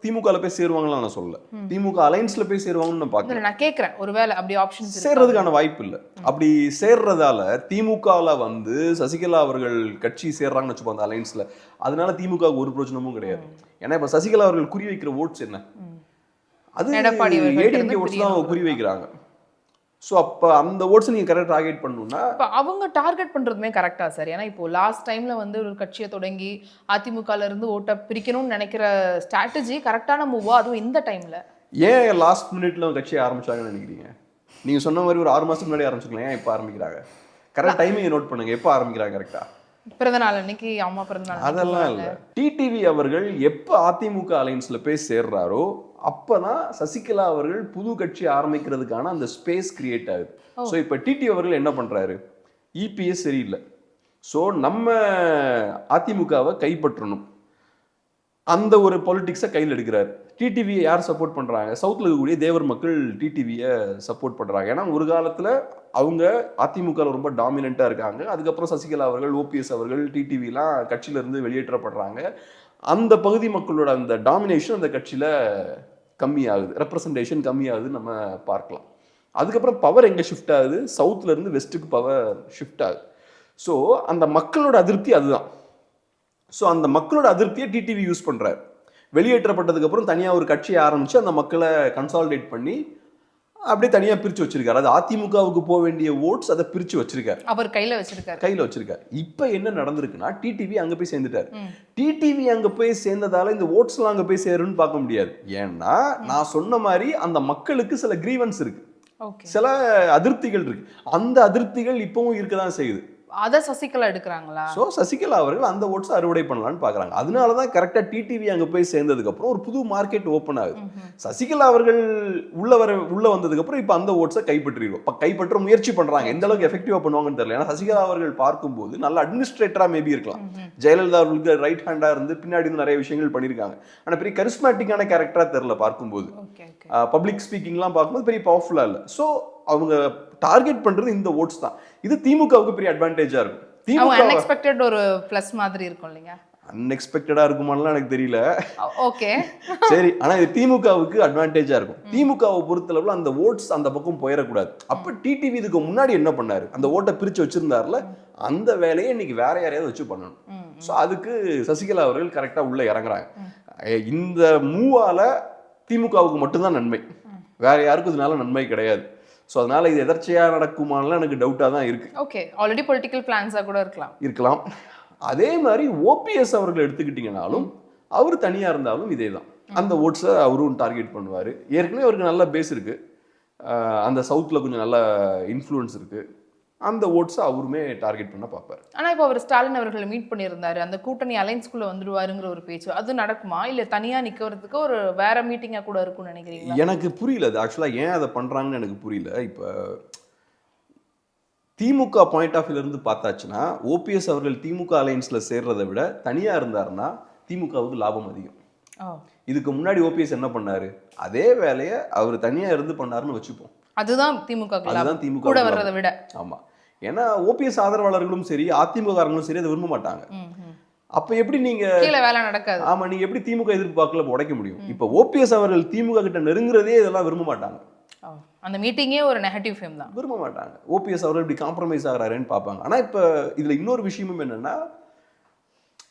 திமுகல போய் சேருவாங்களா நான் சொல்ல, திமுக அலைன்ஸ்ல போய் சேருவாங்கன்னு நான் பார்க்கல. நான் கேட்கிறேன் ஒருவேளை அப்படி ஆப்ஷன் சேர்றதுக்கான வாய்ப்பு இல்லை. அப்படி சேர்றதால திமுகல வந்து சசிகலா அவர்கள் கட்சி சேர்றாங்கன்னு வச்சுப்போம் அந்த அலைன்ஸ்ல, அதனால திமுக ஒரு பிரயோஜனமும் கிடையாது. ஏன்னா இப்ப சசிகலா அவர்கள் குறி வைக்கிற ஓட்ஸ் என்ன? அது ஏடிஎம்கே ஓட்ஸ் தான் குறி வைக்கிறாங்க. ஸோ அப்போ அந்த ஓட்ஸ் நீங்கள் கரெக்ட் டார்கெட் பண்ணணும்னா இப்போ அவங்க டார்கெட் பண்ணுறதுமே கரெக்டாக சார். ஏன்னா இப்போ லாஸ்ட் டைமில் வந்து ஒரு கட்சியை தொடங்கி அதிமுகல இருந்து ஓட்டை பிரிக்கணும்னு நினைக்கிற ஸ்ட்ராட்டஜி கரெக்டான மூவா? அதுவும் இந்த டைமில் ஏன் லாஸ்ட் மினிட்ல கட்சியை ஆரம்பிச்சாங்கன்னு நினைக்கிறீங்க? நீங்கள் சொன்ன மாதிரி ஒரு 6 மாதத்துக்கு முன்னாடி ஆரம்பிச்சுக்கலாம், ஏன் இப்போ ஆரம்பிக்கிறாங்க? கரெக்ட் டைமிங் நோட் பண்ணுங்க, எப்போ ஆரம்பிக்கிறாங்க கரெக்டா? பிறந்தநாள் அன்னைக்கு, அம்மா பிறந்தநாள். அதெல்லாம் இல்லை. டிடிவி அவர்கள் எப்போ அதிமுக அலைன்ஸ்ல போய் சேர்றாரோ அப்பதான் சசிகலா அவர்கள் புது கட்சி ஆரம்பிக்கிறதுக்கான அந்த ஸ்பேஸ் கிரியேட் ஆகுது. ஸோ இப்போ டிடி அவர்கள் என்ன பண்றாரு? இபிஎஸ் சரியில்லை, ஸோ நம்ம அதிமுகவை கைப்பற்றணும், அந்த ஒரு பொலிட்டிக்ஸை கையில் எடுக்கிறாரு. டிடிவியை யார் சப்போர்ட் பண்றாங்க? சவுத்தில் இருக்கக்கூடிய தேவர் மக்கள் டிடிவியை சப்போர்ட் பண்றாங்க. ஏன்னா ஒரு காலத்துல அவங்க அதிமுக ரொம்ப டாமினண்டா இருக்காங்க. அதுக்கப்புறம் சசிகலா அவர்கள், ஓபிஎஸ் அவர்கள், டிடிவிலாம் கட்சியில இருந்து வெளியேற்றப்படுறாங்க. அந்த பகுதி மக்களோட அந்த டாமினேஷன் அந்த கட்சியில கம்மியாகுது, ரெப்ரசன்டேஷன் கம்மியாகுது நம்ம பார்க்கலாம். அதுக்கப்புறம் பவர் எங்க ஷிஃப்ட் ஆகுது? சவுத்துல இருந்து வெஸ்ட்டுக்கு பவர் ஷிஃப்ட் ஆகுது. ஸோ அந்த மக்களோட அதிருப்தி அதுதான். ஸோ அந்த மக்களோட அதிருப்தியை டிடிவி யூஸ் பண்றாரு. வெளியேற்றப்பட்டதுக்கு அப்புறம் தனியாக ஒரு கட்சியை ஆரம்பிச்சு அந்த மக்களை கன்சாலிடேட் பண்ணி அப்படியே தனியா பிரிச்சு வச்சிருக்காரு. அது அதிமுகவுக்கு போக வேண்டிய ஓட்ஸ் அதை பிரிச்சு வச்சிருக்காரு, அவர் கையில வச்சிருக்காரு. இப்ப என்ன நடந்திருக்குன்னா டிடிவி அங்க போய் சேர்ந்துட்டாரு. டிடிவி அங்க போய் சேர்ந்ததால இந்த ஓட்ஸ் எல்லாம் அங்க போய் சேருன்னு பார்க்க முடியாது. ஏன்னா நான் சொன்ன மாதிரி அந்த மக்களுக்கு சில கிரீவன்ஸ் இருக்கு, சில அதிருப்திகள் இருக்கு. அந்த அதிருப்திகள் இப்பவும் இருக்கதான் செய்யுது. அதை சசிகலா எடுக்கிறாங்களா? ஸோ சசிகலா அவர்கள் அந்த ஓட்ஸ் அறுவடை பண்ணலான்னு பார்க்குறாங்க. அதனால தான் கரெக்டாக டிடிவி அங்கே போய் சேர்ந்ததுக்கப்புறம் ஒரு புது மார்க்கெட் ஓப்பன் ஆகுது. சசிகலா அவர்கள் உள்ள வந்ததுக்கப்புறம் இப்போ அந்த ஓட்ஸை கைப்பற்றிடுவோம். இப்போ கைப்பற்ற முயற்சி பண்ணுறாங்க. எந்த அளவுக்கு எஃபெக்டிவாக பண்ணுவாங்கன்னு தெரியல. ஏன்னா சசிகலா அவர்கள் பார்க்கும்போது நல்ல அட்மினிஸ்ட்ரேட்டராக மேபி இருக்கலாம். ஜெயலலிதா அவர்களுக்கு ரைட் ஹேண்டாக இருந்து பின்னாடி இருந்து நிறைய விஷயங்கள் பண்ணியிருக்காங்க. ஆனால் பெரிய கரிஸ்மேட்டிக்கான கேரக்டரா தெரியல பார்க்கும்போது. பப்ளிக் ஸ்பீக்கிங்லாம் பார்க்கும்போது பெரிய பவர்ஃபுல்லாக இல்லை. ஸோ அவங்க டார்கெட் பண்றது இந்த ஓட்ஸ் தான். இது திமுகவுக்கு பெரிய அட்வான்டேஜா இருக்கும். திமுக அன்எக்ஸ்பெக்டட் ஒரு ப்ளஸ் மாதிரி இருக்கும் இல்லையா? அன்எக்ஸ்பெக்டடா இருக்குமான்லாம் எனக்கு தெரியல. ஓகே சரி, ஆனா இது திமுகவுக்கு அட்வான்டேஜா இருக்கும். திமுகவை பொறுத்தளவுல அந்த ஓட்ஸ் அந்த பக்கம் போயிடக்கூடாது. அப்ப டிடிவி இதுக்கு முன்னாடி என்ன பண்ணாரு, அந்த ஓட்டை பிரிச்சு வச்சிருந்தாருல, அந்த வேலையை இன்னைக்கு வேற யாரையாவது வச்சு பண்ணணும். ஸோ அதுக்கு சசிகலா அவர்கள் கரெக்டா உள்ள இறங்குறாங்க. இந்த மூவால திமுகவுக்கு மட்டும்தான் நன்மை, வேற யாருக்கும் இதனால நன்மை கிடையாது. ஸோ அதனால இது எதர்ச்சியா நடக்குமானலாம் எனக்கு டவுட்டாக தான் இருக்கு. ஓகே, ஆல்ரெடி பொலிட்டிக்கல் பிளான்ஸாக கூட இருக்கலாம். அதே மாதிரி ஓபிஎஸ் அவர்கள் எடுத்துக்கிட்டீங்கனாலும் அவர் தனியா இருந்தாலும் இதே தான். அந்த ஓட்ஸை அவரும் டார்கெட் பண்ணுவார். ஏற்கனவே அவருக்கு நல்ல பேஸ் இருக்கு, அந்த சவுத்தில் கொஞ்சம் நல்ல இன்ஃப்ளூயன்ஸ் இருக்கு. அந்த ஓட்ஸை அவருமே டார்கெட் பண்ண பார்ப்பார். ஆனால் இப்போ அவர் ஸ்டாலின் அவர்களை மீட் பண்ணியிருந்தாரு, அந்த கூட்டணி அலைன்ஸ்குள்ளே வந்துடுவாருங்கிற ஒரு பேச்சு அது நடக்குமா, இல்லை தனியாக நிற்கிறதுக்கு ஒரு வேற மீட்டிங்காக கூட இருக்கும்னு நினைக்கிறீங்களா? எனக்கு புரியல அது ஆக்சுவலாக ஏன் அதை பண்ணுறாங்கன்னு எனக்கு புரியல. இப்போ திமுக பாயிண்ட் ஆஃப் வியூல இருந்து பார்த்தாச்சுன்னா ஓபிஎஸ் அவர்கள் திமுக அலைன்ஸில் சேர்றதை விட தனியாக இருந்தாருன்னா திமுகவுக்கு லாபம் அதிகம். இதுக்கு முன்னாடி ஓபிஎஸ் என்ன பண்ணாரு, அதே வேலையை அவர் தனியாக இருந்து பண்ணாருன்னு வச்சுப்போம். அதுதான் திமுக கூட வர்றதை விட. ஆமா, ஏன்னா ஓபிஎஸ் ஆதரவாளர்களும் சரி அதிமுகங்களும் சரி அதை விரும்ப மாட்டாங்க. அப்ப எப்படி நீங்க வேலை நடக்காது. ஆமா, நீங்க எப்படி திமுக எதிர்பார்க்கல உடைக்க முடியும்? இப்ப ஓபிஎஸ் அவர்கள் திமுக கிட்ட நெருங்குறதே இதெல்லாம் விரும்ப மாட்டாங்க. அந்த மீட்டிங்கே ஒரு நெகட்டிவ் ஃபேம் தான், விரும்ப மாட்டாங்க. ஓபிஎஸ் அவர்கள் இப்படி காம்ப்ரமைஸ் ஆகிறாருன்னு பார்ப்பாங்க. ஆனா இப்ப இதுல இன்னொரு விஷயமும் என்னன்னா,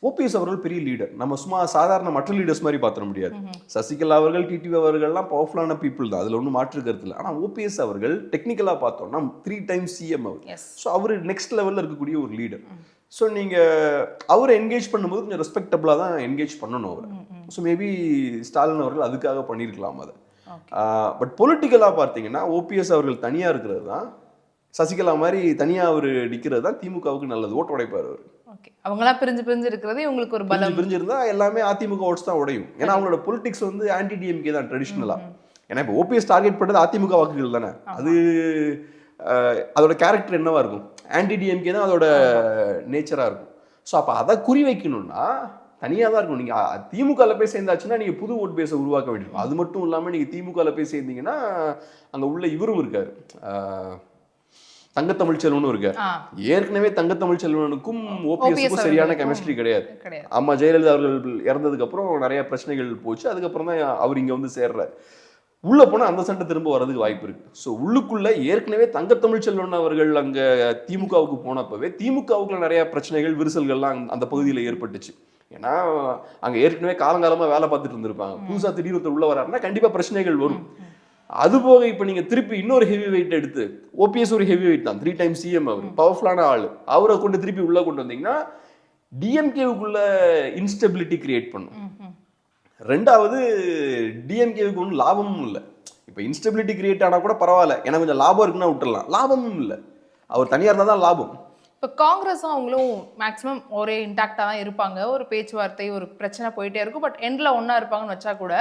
ஓபிஎஸ் அவர்கள் பெரிய லீடர். நம்ம சும்மா சாதாரண மற்ற லீடர்ஸ் மாதிரி பார்த்துட முடியாது. சசிகலா அவர்கள் டிடிவி அவர்கள்லாம் பவர்ஃபுல்லான பீப்புள் தான், அதில் ஒன்றும் மாற்று கருத்து இல்லை. ஆனால் ஓபிஎஸ் அவர்கள் டெக்னிக்கலாக பார்த்தோம்னா 3 times சிஎம் அவர். ஸோ அவர் நெக்ஸ்ட் லெவலில் இருக்கக்கூடிய ஒரு லீடர். ஸோ நீங்கள் அவரை என்கேஜ் பண்ணும்போது கொஞ்சம் ரெஸ்பெக்டபுளாக தான் என்கேஜ் பண்ணணும் அவர். ஸோ மேபி ஸ்டாலின் அவர்கள் அதுக்காக பண்ணியிருக்கலாம் அதை. பட் பொலிட்டிக்கலாக பார்த்தீங்கன்னா ஓபிஎஸ் அவர்கள் தனியாக இருக்கிறது தான், சசிகலா மாதிரி தனியாக அவர் நிற்கிறது தான் திமுகவுக்கு நல்லது. ஓட்டு உடைப்பார் அவர். அவங்களாம் பிரிஞ்சு இருக்கிறது உங்களுக்கு ஒரு பலம். பிரிஞ்சிருந்தா எல்லாமே அதிமுக ஓட்ஸ் தான் உடையும். ஏன்னா அவங்களோட பொலிட்டிக்ஸ் வந்து ஆன்டி டிஎம்கே தான் ட்ரெடிஷ்னலா. ஏன்னா இப்போ ஓபிஎஸ் டார்கெட் பண்ணது அதிமுக வாக்குகள் தானே, அது அதோட கேரக்டர் என்னவா இருக்கும், ஆன்டி டிஎம்கே தான் அதோட நேச்சரா இருக்கும். ஸோ அப்போ அதை குறி வைக்கணும்னா தனியாக தான் இருக்கும். நீங்கள் திமுகவில் போய் சேர்ந்தாச்சுன்னா நீங்கள் புது ஓட் பேஸை உருவாக்க வேண்டியிருக்கும். அது மட்டும் இல்லாமல் நீங்கள் திமுகவில் போய் சேர்ந்தீங்கன்னா அங்கே உள்ள இவரும் இருக்காரு, தங்கத்தமிழ் செல்வனும் இருக்காரு. ஏற்கனவே தங்கத்தமிழ் செல்வனுக்கும் ஓபிஎஸ்க்கும் சரியான கெமிஸ்ட்ரி கிடையாது. ஆமா, ஜெயலலிதா அவர்கள் இறந்ததுக்கு அப்புறம் நிறைய பிரச்சனைகள் போச்சு. அதுக்கப்புறம் தான் அவர் இங்க வந்து சேர்றாரு. உள்ள போனா அந்த சண்டை திரும்ப வர்றதுக்கு வாய்ப்பு இருக்கு. ஸோ உள்ளுக்குள்ள ஏற்கனவே தங்கத்தமிழ் செல்வன் அவர்கள் அங்க திமுகவுக்கு போனப்பவே திமுகவுக்குள்ள நிறைய பிரச்சனைகள் விரிசல்கள்லாம் அந்த பகுதியில் ஏற்பட்டுச்சு. ஏன்னா அங்க ஏற்கனவே காலங்காலமா வேலை பார்த்துட்டு இருந்திருப்பாங்க. புதுசா திடீர்னு உள்ள வராருன்னா கண்டிப்பா பிரச்சனைகள் வரும். அது போக இப்போ நீங்கள் திருப்பி இன்னொரு ஹெவி வெயிட் எடுத்து, ஓபிஎஸ் ஒரு ஹெவி வெயிட் தான், 3 times சிஎம் அவர், பவர்ஃபுல்லான ஆள், அவரை கொண்டு திருப்பி உள்ள கொண்டு வந்தீங்கன்னா டிஎம்கேவுக்குள்ள இன்ஸ்டெபிலிட்டி கிரியேட் பண்ணும். ரெண்டாவது டிஎம்கேவுக்கு ஒன்றும் லாபமும் இல்லை. இப்போ இன்ஸ்டெபிலிட்டி கிரியேட் ஆனால் கூட பரவாயில்ல, எனக்கு கொஞ்சம் லாபம் இருக்குன்னா விட்டுடலாம், லாபமும் இல்லை. அவர் தனியாக இருந்தால் தான் லாபம். இப்போ காங்கிரஸும் அவங்களும் மேக்ஸிமம் ஒரே இன்டாக்டாக தான் இருப்பாங்க, ஒரு பேச்சுவார்த்தை ஒரு பிரச்சனை போயிட்டே இருக்கும். பட் எண்டில் ஒன்றா இருப்பாங்கன்னு வச்சா கூட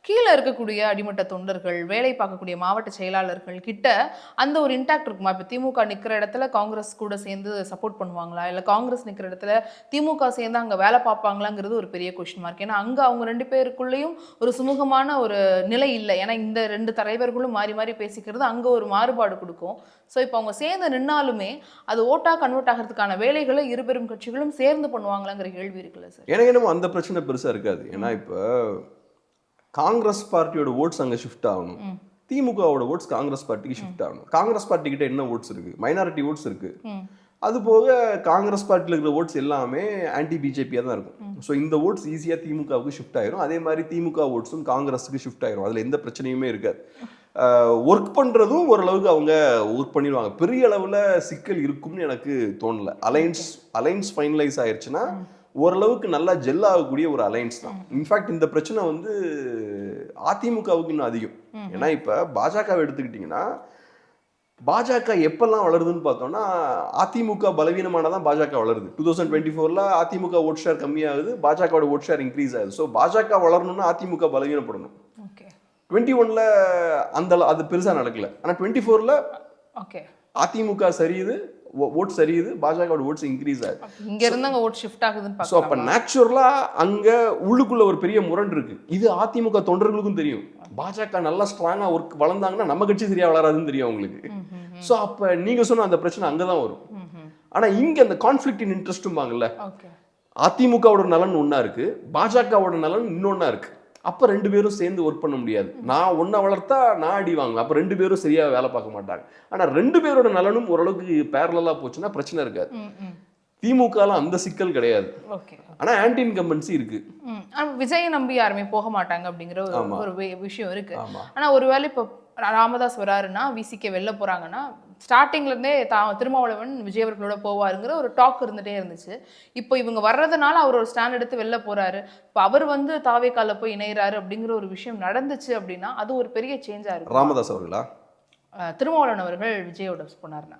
கீழே இருக்கக்கூடிய அடிமட்ட தொண்டர்கள், வேலை பார்க்கக்கூடிய மாவட்ட செயலாளர்கள் கிட்ட அந்த ஒரு இன்டாக்ட் இருக்குமா? இப்போ திமுக நிற்கிற இடத்துல காங்கிரஸ் கூட சேர்ந்து சப்போர்ட் பண்ணுவாங்களா, இல்லை காங்கிரஸ் நிற்கிற இடத்துல திமுக சேர்ந்து அங்கே வேலை பார்ப்பாங்களாங்கிறது ஒரு பெரிய கொஸ்டின் மார்க். ஏன்னா அங்கே அவங்க 2 பேருக்குள்ளேயும் ஒரு சுமூகமான ஒரு நிலை இல்லை. ஏன்னா இந்த 2 தலைவர்களும் மாறி மாறி பேசிக்கிறது அங்கே ஒரு மாறுபாடு கொடுக்கும். ஸோ இப்போ அவங்க சேர்ந்து நின்னாலுமே அது ஓட்டாக கன்வெர்ட் ஆகிறதுக்கான வேலைகளை இருபெரும் கட்சிகளும் சேர்ந்து பண்ணுவாங்களாங்கிற கேள்வி இருக்குல்ல சார்? எனக்கு என்னமோ அந்த பிரச்சனை பெருசாக இருக்காது. ஏன்னா இப்போ காங்கிரஸ் பார்ட்டியோட ஓட்ஸ் அங்கே ஷிஃப்ட் ஆகணும், திமுகவோட ஓட்ஸ் காங்கிரஸ் பார்ட்டிக்கு ஷிஃப்ட் ஆகணும். காங்கிரஸ் பார்ட்டி கிட்ட என்ன ஓட்ஸ் இருக்கு, மைனாரிட்டி ஓட்ஸ் இருக்கு. அது போக காங்கிரஸ் பார்ட்டியில் இருக்கிற ஓட்ஸ் எல்லாமே ஆன்டி பிஜேபியாக தான் இருக்கும். ஸோ இந்த ஓட்ஸ் ஈஸியாக திமுகவுக்கு ஷிஃப்ட் ஆயிரும். அதே மாதிரி திமுக ஓட்ஸும் காங்கிரஸுக்கு ஷிஃப்ட் ஆயிரும். அதில் எந்த பிரச்சனையுமே இருக்காது. ஒர்க் பண்ணுறதும் ஓரளவுக்கு அவங்க ஒர்க் பண்ணிடுவாங்க. பெரிய அளவில் சிக்கல் இருக்கும்னு எனக்கு தோணலை. அலைன்ஸ் ஃபைனலைஸ் ஆயிடுச்சுன்னா ஓரளவுக்கு நல்லா ஜெல் ஆகக்கூடிய ஒரு அலைன்ஸ் தான். இன்ஃபேக்ட் இந்த பிரச்சனை வந்து அதிமுகவுக்கு இன்னும் அதிகம். ஏன்னா இப்போ பாஜகவை எடுத்துக்கிட்டிங்கன்னா பாஜக எப்பெல்லாம் வளருதுன்னு பார்த்தோம்னா அதிமுக பலவீனமானதான் பாஜக வளருது. 2024 அதிமுக ஓட் ஷேர் கம்மியாகுது, பாஜகவோட ஓட் ஷேர் இன்க்ரீஸ் ஆகுது. ஸோ பாஜக வளரணும்னா அதிமுக பலவீனப்படணும். 21 அது பெருசா நடக்கல. ஆனா 24 அதிமுக சரியுது, ஓட் சரியுது, பாஜகவோட ஓட்ஸ் இன்க்ரீஸ் ஆகுது. இங்க இருந்து அங்க ஓட் ஷிஃப்ட் ஆகுதுன்னு பார்க்கலாம். ஸோ அப்ப நேச்சுரலா அங்க உள்ளுக்குள்ள ஒரு பெரிய முரண் இருக்கு. இது அதிமுக தொண்டர்களுக்கும் தெரியும். பாஜக நல்லா ஸ்ட்ராங்கா ஒர்க் வளர்ந்தாங்கன்னா நம்ம கட்சி சரியா வளராதுன்னு தெரியும் அவங்களுக்கு. ஸோ அப்ப நீங்க சொன்ன அந்த பிரச்சனை அங்கதான் வரும். ஆனா இங்க அந்த கான்ஃபிளிக்ட் இன் இன்ட்ரெஸ்ட்பாங்கல்ல, அதிமுகவோட நலன் ஒன்னா இருக்கு, பாஜகவோட நலன் இன்னொன்னா இருக்கு. அப்ப 2 பேரும் சேர்ந்து ஒர்க் பண்ண முடியாது. நான் ஒன்ன வளர்த்தா நான் அடி வாங்குவேன். அப்ப 2 பேரும் சரியா வேலை பார்க்க மாட்டாங்க. ஆனா 2 பேரோட நலனும் ஓரளவுக்கு பேரலா போச்சுன்னா பிரச்சனை இருக்காது. திமுகலாம் அந்த சிக்கல் கிடையாது. ஆனா ஆன்டி இன்கம்பன்சி இருக்கு. விஜய் நம்பி யாருமே போக மாட்டாங்க அப்படிங்கிற ஒரு விஷயம் இருக்கு. ஆனா ஒருவேளை இப்ப ராமதாஸ் வராருன்னா விசிகே வெளில போறாங்கன்னா ஸ்டார்டிங்ல இருந்தே திருமாவளவன் விஜய் அவர்களோட போவாருங்கிற ஒரு டாக் இருந்துட்டே இருந்துச்சு. இப்போ இவங்க வர்றதுனால அவர் ஒரு ஸ்டாண்ட் எடுத்து வெளில போறாரு, இப்போ அவர் வந்து தாவேக்கால போய் இணைகிறாரு அப்படிங்கிற ஒரு விஷயம் நடந்துச்சு அப்படின்னா அது ஒரு பெரிய சேஞ்சா இருக்கு. ராமதாஸ் அவர்களா திருமாவளவன் அவர்கள் விஜயோட போனார்னா,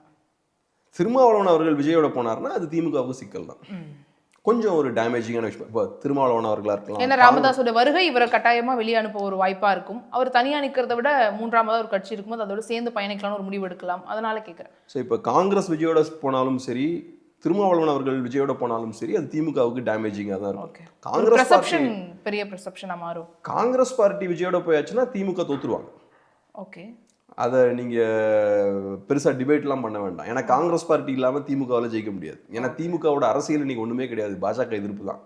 திருமாவளவன் அவர்கள் விஜயோட போனார்னா அது திமுகவுக்கு சிக்கல் தான். கொஞ்சம் ஒரு டேமேஜிங்கான விஷயம். இப்போ திருமாவளவன் அவர்களா இருக்கலாம். ஏன்னா ராமதாஸோட வருகை இவரை கட்டாயமா வெளியே அனுப்ப ஒரு வாய்ப்பா இருக்கும். அவர் தனியா நிக்கிறத விட மூன்றாவதா ஒரு கட்சி இருக்கும்போது அதோட சேர்ந்து பயணிக்கலாம்னு ஒரு முடிவு எடுக்கலாம். அதனால கேட்கிறேன். ஸோ இப்போ காங்கிரஸ் விஜயோட போனாலும் சரி, திருமாவளவன் அவர்கள் விஜயோட போனாலும் சரி, அது திமுகவுக்கு டேமேஜிங்காக தான் இருக்கும். காங்கிரஸ் பார்ட்டி பெரிய பெர்செப்ஷனா மாறும். காங்கிரஸ் பார்ட்டி விஜயோட போயாச்சுன்னா திமுக தோத்துருவாங்க. ஓகே, அதை நீங்கள் பெருசாக டிபேட்லாம் பண்ண வேண்டாம். ஏன்னா காங்கிரஸ் பார்ட்டி இல்லாமல் திமுகவில் ஜெயிக்க முடியாது. ஏன்னா திமுகவோட அரசியல் இன்னைக்கு ஒன்றுமே கிடையாது, பாஜக எதிர்ப்பு தான்.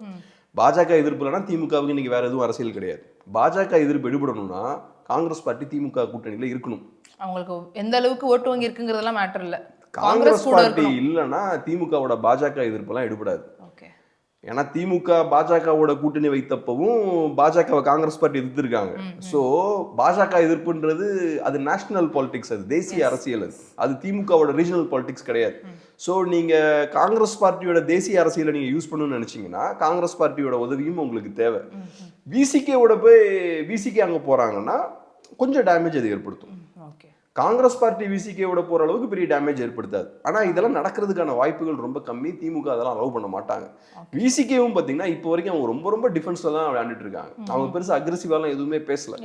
பாஜக எதிர்ப்பு இல்லைனா திமுகவுக்கு இன்னைக்கு வேற எதுவும் அரசியல் கிடையாது. பாஜக எதிர்ப்பு எடுபடணும்னா காங்கிரஸ் பார்ட்டி திமுக கூட்டணியில் இருக்கணும். அவங்களுக்கு எந்த அளவுக்கு ஓட்டு வங்கி இருக்குங்கிறதெல்லாம் மேட்டர் இல்லை. காங்கிரஸ் பார்ட்டி இல்லைன்னா திமுகவோட பாஜக எதிர்ப்பெல்லாம் எடுபடாது. ஏன்னா திமுக பாஜகவோட கூட்டணி வைத்தப்பவும் பாஜகவை காங்கிரஸ் பார்ட்டி எதிர்த்திருக்காங்க. ஸோ பாஜக எதிர்ப்புன்றது அது நேஷனல் பாலிடிக்ஸ், அது தேசிய அரசியல். அது திமுகவோட ரீஜனல் பாலிடிக்ஸ் கிடையாது. ஸோ நீங்கள் காங்கிரஸ் பார்ட்டியோட தேசிய அரசியலை நீங்கள் யூஸ் பண்ணணும்னு நினச்சிங்கன்னா காங்கிரஸ் பார்ட்டியோட உதவியும் உங்களுக்கு தேவை. விசிகேவோட போய் விசிகே அங்கே போகிறாங்கன்னா கொஞ்சம் டேமேஜ் அது ஏற்படுத்தும். காங்கிரஸ் பார்ட்டி விசிகேவோட போற அளவுக்கு பெரிய டேமேஜ் ஏற்படுத்தாது. ஆனா இதெல்லாம் நடக்கிறதுக்கான வாய்ப்புகள் ரொம்ப கம்மி. திமுக அதெல்லாம் அலோவ் பண்ண மாட்டாங்க. விசிகேவும் பாத்தீங்கன்னா இப்போ வரைக்கும் அவங்க ரொம்ப ரொம்ப டிஃபென்ஸ்ல தான் விளையாண்டுட்டு இருக்காங்க. அவங்க பெருசா அக்ரெசிவாலாம் எதுவுமே பேசல.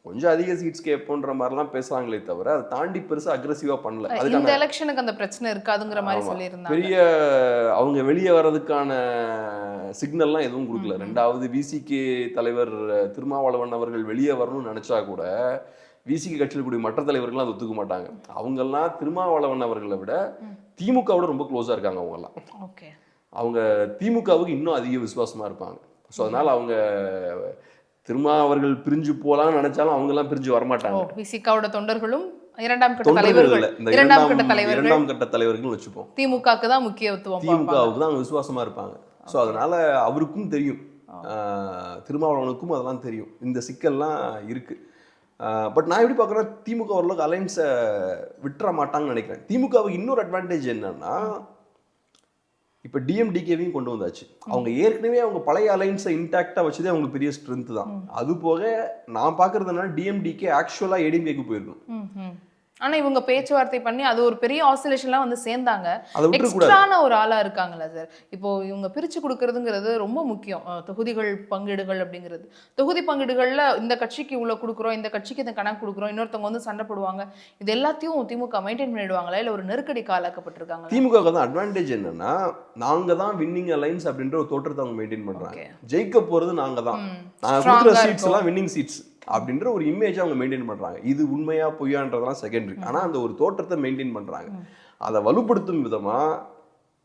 கொஞ்சம் அதிக சீட்ஸ் கேட்போன்ற மாதிரிலாம் பேசுறாங்களே தவிர அதை தாண்டி பெருசா அக்ரெசிவா பண்ணல. இந்த எலெக்ஷனுக்கு அந்த பிரச்சனை இருக்காதுங்கிற மாதிரி சொல்லியிருந்தாங்க. பெரிய அவங்க வெளியே வர்றதுக்கான சிக்னல்லாம் எதுவும் கொடுக்கல. ரெண்டாவது விசிகே தலைவர் திருமாவளவன் அவர்கள் வெளியே வரணும்னு நினைச்சா கூட விசிகே கட்சியில் கூடிய மற்ற தலைவர்கள்லாம் அதை ஒத்துக்க மாட்டாங்க. அவங்கெல்லாம் திருமாவளவன் அவர்களை விட திமுகவோட ரொம்ப க்ளோஸாக இருக்காங்க. அவங்கெல்லாம் அவங்க திமுகவுக்கு இன்னும் அதிக விசுவாசமா இருப்பாங்க. ஸோ அதனால அவங்க திருமா அவர்கள் பிரிஞ்சு போலாம்னு நினைச்சாலும் அவங்கெல்லாம் பிரிஞ்சு வரமாட்டாங்க. விசிகாவோட தொண்டர்களும் இரண்டாம் கட்ட தலைவர்கள் வச்சுப்போம். திமுகவுக்கு தான் முக்கியத்துவம், திமுகவுக்கு தான் அவங்க விசுவாசமா இருப்பாங்க. ஸோ அதனால அவருக்கும் தெரியும், திருமாவளவனுக்கும் அதெல்லாம் தெரியும், இந்த சிக்கல்லாம் இருக்கு. பட் நான் எப்படி பார்க்குறேன், திமுக ஓரளவுக்கு அலைன்ஸை விட்டுற மாட்டாங்கன்னு நினைக்கிறேன். திமுகவுக்கு இன்னொரு அட்வான்டேஜ் என்னன்னா, இப்போ டிஎம்டிகேவையும் கொண்டு வந்தாச்சு. அவங்க ஏற்கனவே அவங்க பழைய அலைன்ஸை இன்டாக்டாக வச்சதே அவங்களுக்கு பெரிய ஸ்ட்ரென்த் தான். அது போக நான் பார்க்கறது என்னன்னா, டிஎம்டிகே ஆக்சுவலாக ஏடிஎம்கேக்கு போயிருக்கும். ஆனா இவங்க பேச்சுவார்த்தை பண்ணி அது ஒரு பெரிய ஆசிலேஷன்லாம் வந்து சேர்ந்தாங்க. எக்ஸ்ட்ரான ஒரு ஆளா இருக்காங்களா சார்? இப்போ இவங்க பிரிச்சு கொடுக்கறதுங்கிறது ரொம்ப முக்கியம். தொகுதிகள் பங்கீடுகள் அப்படிங்கிறது, தொகுதி பங்கீடுகள்ல இந்த கட்சிக்கு இவ்வளவு கொடுக்குறோம், இந்த கட்சிக்கு இந்த கணக்கு கொடுக்குறோம், இன்னொருத்தவங்க வந்து சண்டை போடுவாங்க. இது எல்லாத்தையும் திமுக மெயின்டைன் பண்ணிடுவாங்களா, இல்ல ஒரு நெருக்கடி காலாக்கப்பட்டிருக்காங்க? திமுக தான் அட்வான்டேஜ் என்னன்னா, நாங்க தான் வின்னிங் அலைன்ஸ் அப்படின்ற ஒரு தோற்றத்தை அவங்க மெயின்டைன் பண்றாங்க. ஜெயிக்க போறது நாங்க தான், நாங்க கொடுக்குற சீட்ஸ் எல்லாம் வின்னிங் சீட்ஸ் அப்படின்ற ஒரு இமேஜ் அவங்க மெயின்டைன் பண்றாங்க. இது உண்மையா பொய்யான்றதெல்லாம் செகண்டரி. ஆனா அந்த ஒரு தோற்றத்தை மெயின்டைன் பண்றாங்க. அதை வலுப்படுத்தும் விதமா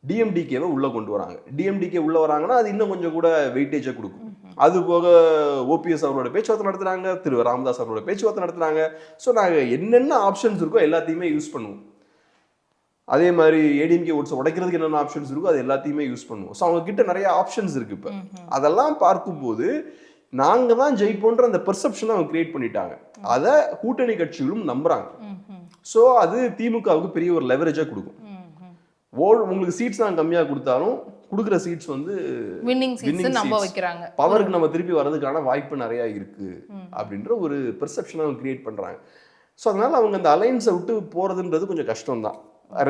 டிஎம்டிகேவை உள்ள கொண்டு வராங்க. டிஎம்டிகே உள்ள வராங்கன்னா அது இன்னும் கொஞ்சம் கூட வெயிட்டேஜை கொடுக்கும். அது போக ஓபிஎஸ் அவரோட பேச்சுவார்த்தை நடத்துறாங்க, திரு ராமதாஸ் அவரோட பேச்சுவார்த்தை நடத்துறாங்க. ஸோ நாங்கள் என்னென்ன ஆப்ஷன்ஸ் இருக்கோ எல்லாத்தையுமே யூஸ் பண்ணுவோம். அதே மாதிரி ஏடிஎம்கே ஓட்ஸ் உடைக்கிறதுக்கு என்னென்ன ஆப்ஷன்ஸ் இருக்கோ அது எல்லாத்தையுமே யூஸ் பண்ணுவோம். ஸோ அவங்க கிட்ட நிறைய ஆப்ஷன்ஸ் இருக்கு. இப்போ அதெல்லாம் பார்க்கும்போது நாங்க தான் ஜெயிப்போன்ற அந்த பெர்செப்ஷனை அவங்க கிரியேட் பண்ணிட்டாங்க. அதை கூட்டணி கட்சிகளும் நம்புறாங்க. ஸோ அது திமுகவுக்கு பெரிய ஒரு லெவரேஜா கொடுக்கும். உங்களுக்கு சீட்ஸ் தான் கம்மியா கொடுத்தாலும் கொடுக்குற சீட்ஸ் வந்து வின்னிங் சீட்ஸ் நம்ப வைக்கிறாங்க. பவருக்கு நம்ம திருப்பி வர்றதுக்கான வாய்ப்பு நிறைய இருக்கு அப்படின்ற ஒரு பெர்செப்ஷனை அவங்க கிரியேட் பண்றாங்க. ஸோ அதனால அவங்க அந்த அலைன்ஸை விட்டு போறதுன்றது கொஞ்சம் கஷ்டம் தான்.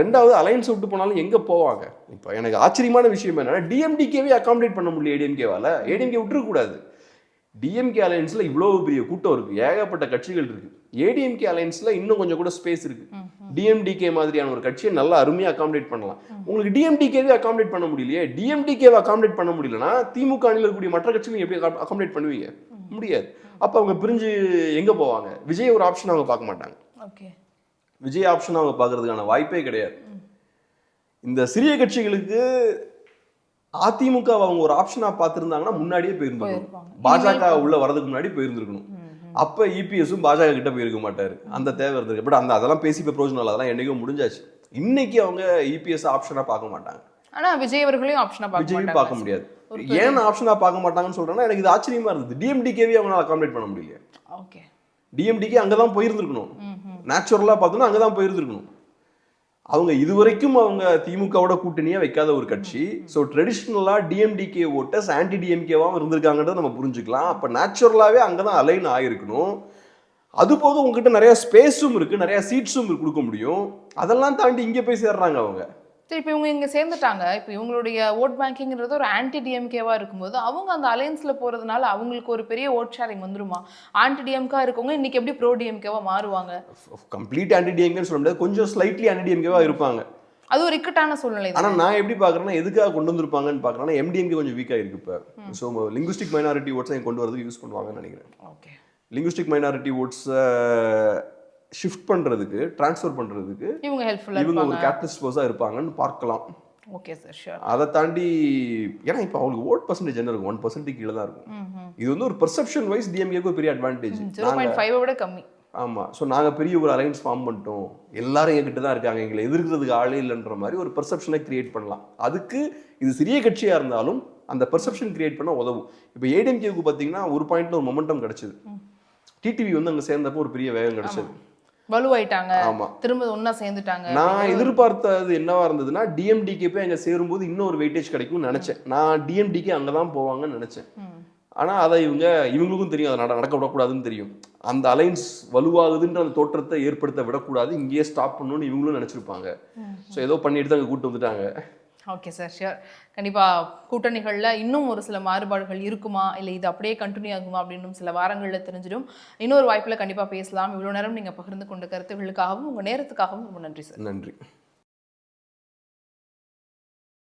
ரெண்டாவது, அலைன்ஸ் விட்டு போனாலும் எங்க போவாங்க? இப்போ எனக்கு ஆச்சரியமான விஷயம் என்னன்னா, டிஎம்டிகேவே அகாமடேட் பண்ண முடியல ஏடிஎம்கேவால. ஏடிஎம்கே விட்டுருக்கூடாது. டிஎம்கே அலையன்ஸ்ல இவ்வளவு பெரிய கூட்டம் இருக்கு, ஏகப்பட்ட கட்சிகள் இருக்கு. ஏடிஎம்கே அலையன்ஸ்ல இன்னும் கொஞ்சம் கூட ஸ்பேஸ் இருக்கு. டிஎம்டிகே மாதிரியான ஒரு கட்சியை நல்லா அருமையா அகாமடேட் பண்ணலாம். உங்களுக்கு டிஎம்டிகேவே அகாமடேட் பண்ண முடியலையே. டிஎம்டிகேவை அகாமடேட் பண்ண முடியலன்னா திமுக அணியில் இருக்கக்கூடிய மற்ற கட்சிகள் எப்படி அகாமடேட் பண்ணுவீங்க? முடியாது. அப்ப அவங்க பிரிஞ்சு எங்க போவாங்க? விஜய் ஒரு ஆப்ஷன் அவங்க பார்க்க மாட்டாங்க. விஜய் ஆப்ஷன் அவங்க பார்க்கறதுக்கான வாய்ப்பே கிடையாது. இந்த சிறிய கட்சிகளுக்கு அதிமுக அவங்க ஒரு ஆப்ஷனா பார்த்திருந்தாங்கன்னா முன்னாடியே போயிருந்திருக்கணும். பாஜக உள்ள வரதுக்கு முன்னாடி போயிருந்திருக்கணும். அப்ப இபிஎஸும் பாஜக கிட்ட போயிருக்க மாட்டாரு. அந்த தேவை இருந்திருக்கு. பட் அதெல்லாம் பேசி இப்ப பிரோஜனம் இல்லை. அதெல்லாம் என்னைக்கும் முடிஞ்சாச்சு. இன்னைக்கு அவங்க இபிஎஸ் ஆப்ஷனா பார்க்க மாட்டாங்க. ஆனா விஜய் அவர்களையும் ஆப்ஷனா பார்க்க முடியாது. ஏன் ஆப்ஷனா பார்க்க மாட்டாங்கன்னு சொல்றேன்னா, எனக்கு இது ஆச்சரியமா இருந்தது. டிஎம்டிகேவே அவங்களால அகாமடேட் பண்ண முடியல. டிஎம்டிகே அங்கதான் போயிருந்திருக்கணும். நேச்சுரலா பார்த்தோம்னா அங்கதான் போயிருந்திருக்கணும். அவங்க இதுவரைக்கும் அவங்க திமுகவோட கூட்டணியா வைக்காத ஒரு கட்சி. ஸோ ட்ரெடிஷ்னலா டிஎம்டிகே ஓட்டர்ஸ் ஆன்டி டிஎம்கேவாகவும் இருந்திருக்காங்கன்றத நம்ம புரிஞ்சுக்கலாம். அப்போ நேச்சுரலாவே அங்கதான் அலைன் ஆயிருக்கணும். அது போக உங்ககிட்ட நிறைய ஸ்பேஸும் இருக்கு, நிறைய சீட்ஸும் கொடுக்க முடியும். அதெல்லாம் தாண்டி இங்க போய் சேர்றாங்க அவங்க. சரி, இப்போ இவங்க இங்கே சேர்ந்துட்டாங்க. இப்போ இவங்களுடைய ஓட் பேங்கிங்கிறது ஒரு ஆன்டி டிஎம்கேவாக இருக்கும்போது அவங்க அந்த அலையன்ஸில் போகிறதுனால அவங்களுக்கு ஒரு பெரிய ஓட் ஷேரிங் வந்துருமா? ஆன்டி டிஎம்கா இருக்கவங்க இன்னைக்கு எப்படி ப்ரோ டிஎம்கேவா மாறுவாங்க? கம்ப்ளீட் ஆன்டி டிஎம்கேன்னு சொல்ல முடியாது. கொஞ்சம் ஸ்லைட்லி ஆன்டி டிஎம்கேவா இருப்பாங்க. அது ஒரு இக்கட்டான சூழ்நிலை. ஆனால் நான் எப்படி பார்க்குறேன்னா, எதுக்காக கொண்டு வந்திருப்பாங்கன்னு பார்க்குறேன்னா, எம்டிஎம்கே கொஞ்சம் வீக்காக இருக்கு இப்போ. ஸோ லிங்குஸ்டிக் மைனாரிட்டி ஓட்ஸை கொண்டு வரதுக்கு யூஸ் பண்ணுவாங்கன்னு நினைக்கிறேன். ஓகே, லிங்குஸ்டிக் மைனாரிட்டி ஓட்ஸை ஷிஃப்ட் பண்றதுக்கு, ட்ரான்ஸ்ஃபர் பண்றதுக்கு இவங்க ஒரு கேட்டலிஸ்ட் ஃபோர்ஸா இருப்பாங்கன்னு பார்க்கலாம். Okay sir, sure. அதை தாண்டி ஏன்னா இப்போ அவங்களுக்கு ஓட் பர்சன்டேஜ் என்ன இருக்கும்? 1% கீழே தான் இருக்கும். இது வந்து ஒரு பெர்செப்ஷன் வைஸ் டிஎம்கேக்கு ஒரு பெரிய அட்வான்டேஜ். 0.5 விட கம்மி. ஆமா. ஸோ நாங்க பெரிய ஒரு அலைன்ஸ் ஃபார்ம் பண்ணிட்டோம், எல்லாரும் எங்கிட்ட தான் இருக்காங்க, எங்களை எதிர்க்கிறதுக்கு ஆளே இல்லைன்ற மாதிரி ஒரு பெர்செப்ஷனை கிரியேட் பண்ணலாம். அதுக்கு இது சிறிய கட்சியா இருந்தாலும் அந்த பெர்செப்ஷன் கிரியேட் பண்ண உதவும். இப்போ ஏடிஎம்கேவுக்கு பார்த்தீங்கன்னா ஒரு பாயிண்ட்ல ஒரு மொமெண்டம் கிடைச்சது. டிடிவி வந்து அங்கே சேர்ந்தப்போ ஒரு பெரிய வேகம் கிடைச்சது. வலுவாயிட்டாங்க, திரும்ப ஒன்னா சேர்ந்துட்டாங்க. நான் எதிர்பார்த்தது என்னவா இருந்ததுன்னா, டிஎம்டிகே போய் அங்க சேரும்போது இன்னும் ஒரு வெயிட்டேஜ் கிடைக்கும்னு நினைச்சேன். நான் டிஎம்டிகே அங்கதான் போவாங்கன்னு நினைச்சேன். ஆனா அதை இவங்களுக்கும் தெரியும், அதை நடக்க விடக்கூடாதுன்னு தெரியும். அந்த அலைன்ஸ் வலுவாகுதுன்ற அந்த தோற்றத்தை ஏற்படுத்த விடக்கூடாது, இங்கேயே ஸ்டாப் பண்ணணும்னு இவங்களும் நினைச்சிருப்பாங்க. ஸோ ஏதோ பண்ணிட்டு அங்கே கூட்டு வந்துட்டாங்க. Okay sir, sure. கண்டிப்பாக கூட்டணிகளில் இன்னும் ஒரு சில மாறுபாடுகள் இருக்குமா, இல்லை இது அப்படியே கண்டினியூ ஆகுமா அப்படின்னு சில வாரங்களில் தெரிஞ்சிடும். இன்னொரு வாய்ப்பில் கண்டிப்பாக பேசலாம். இவ்வளோ நேரம் நீங்கள் பகிர்ந்து கொண்ட கருத்துகளுக்காகவும் உங்கள் நேரத்துக்காகவும் ரொம்ப நன்றி சார். நன்றி.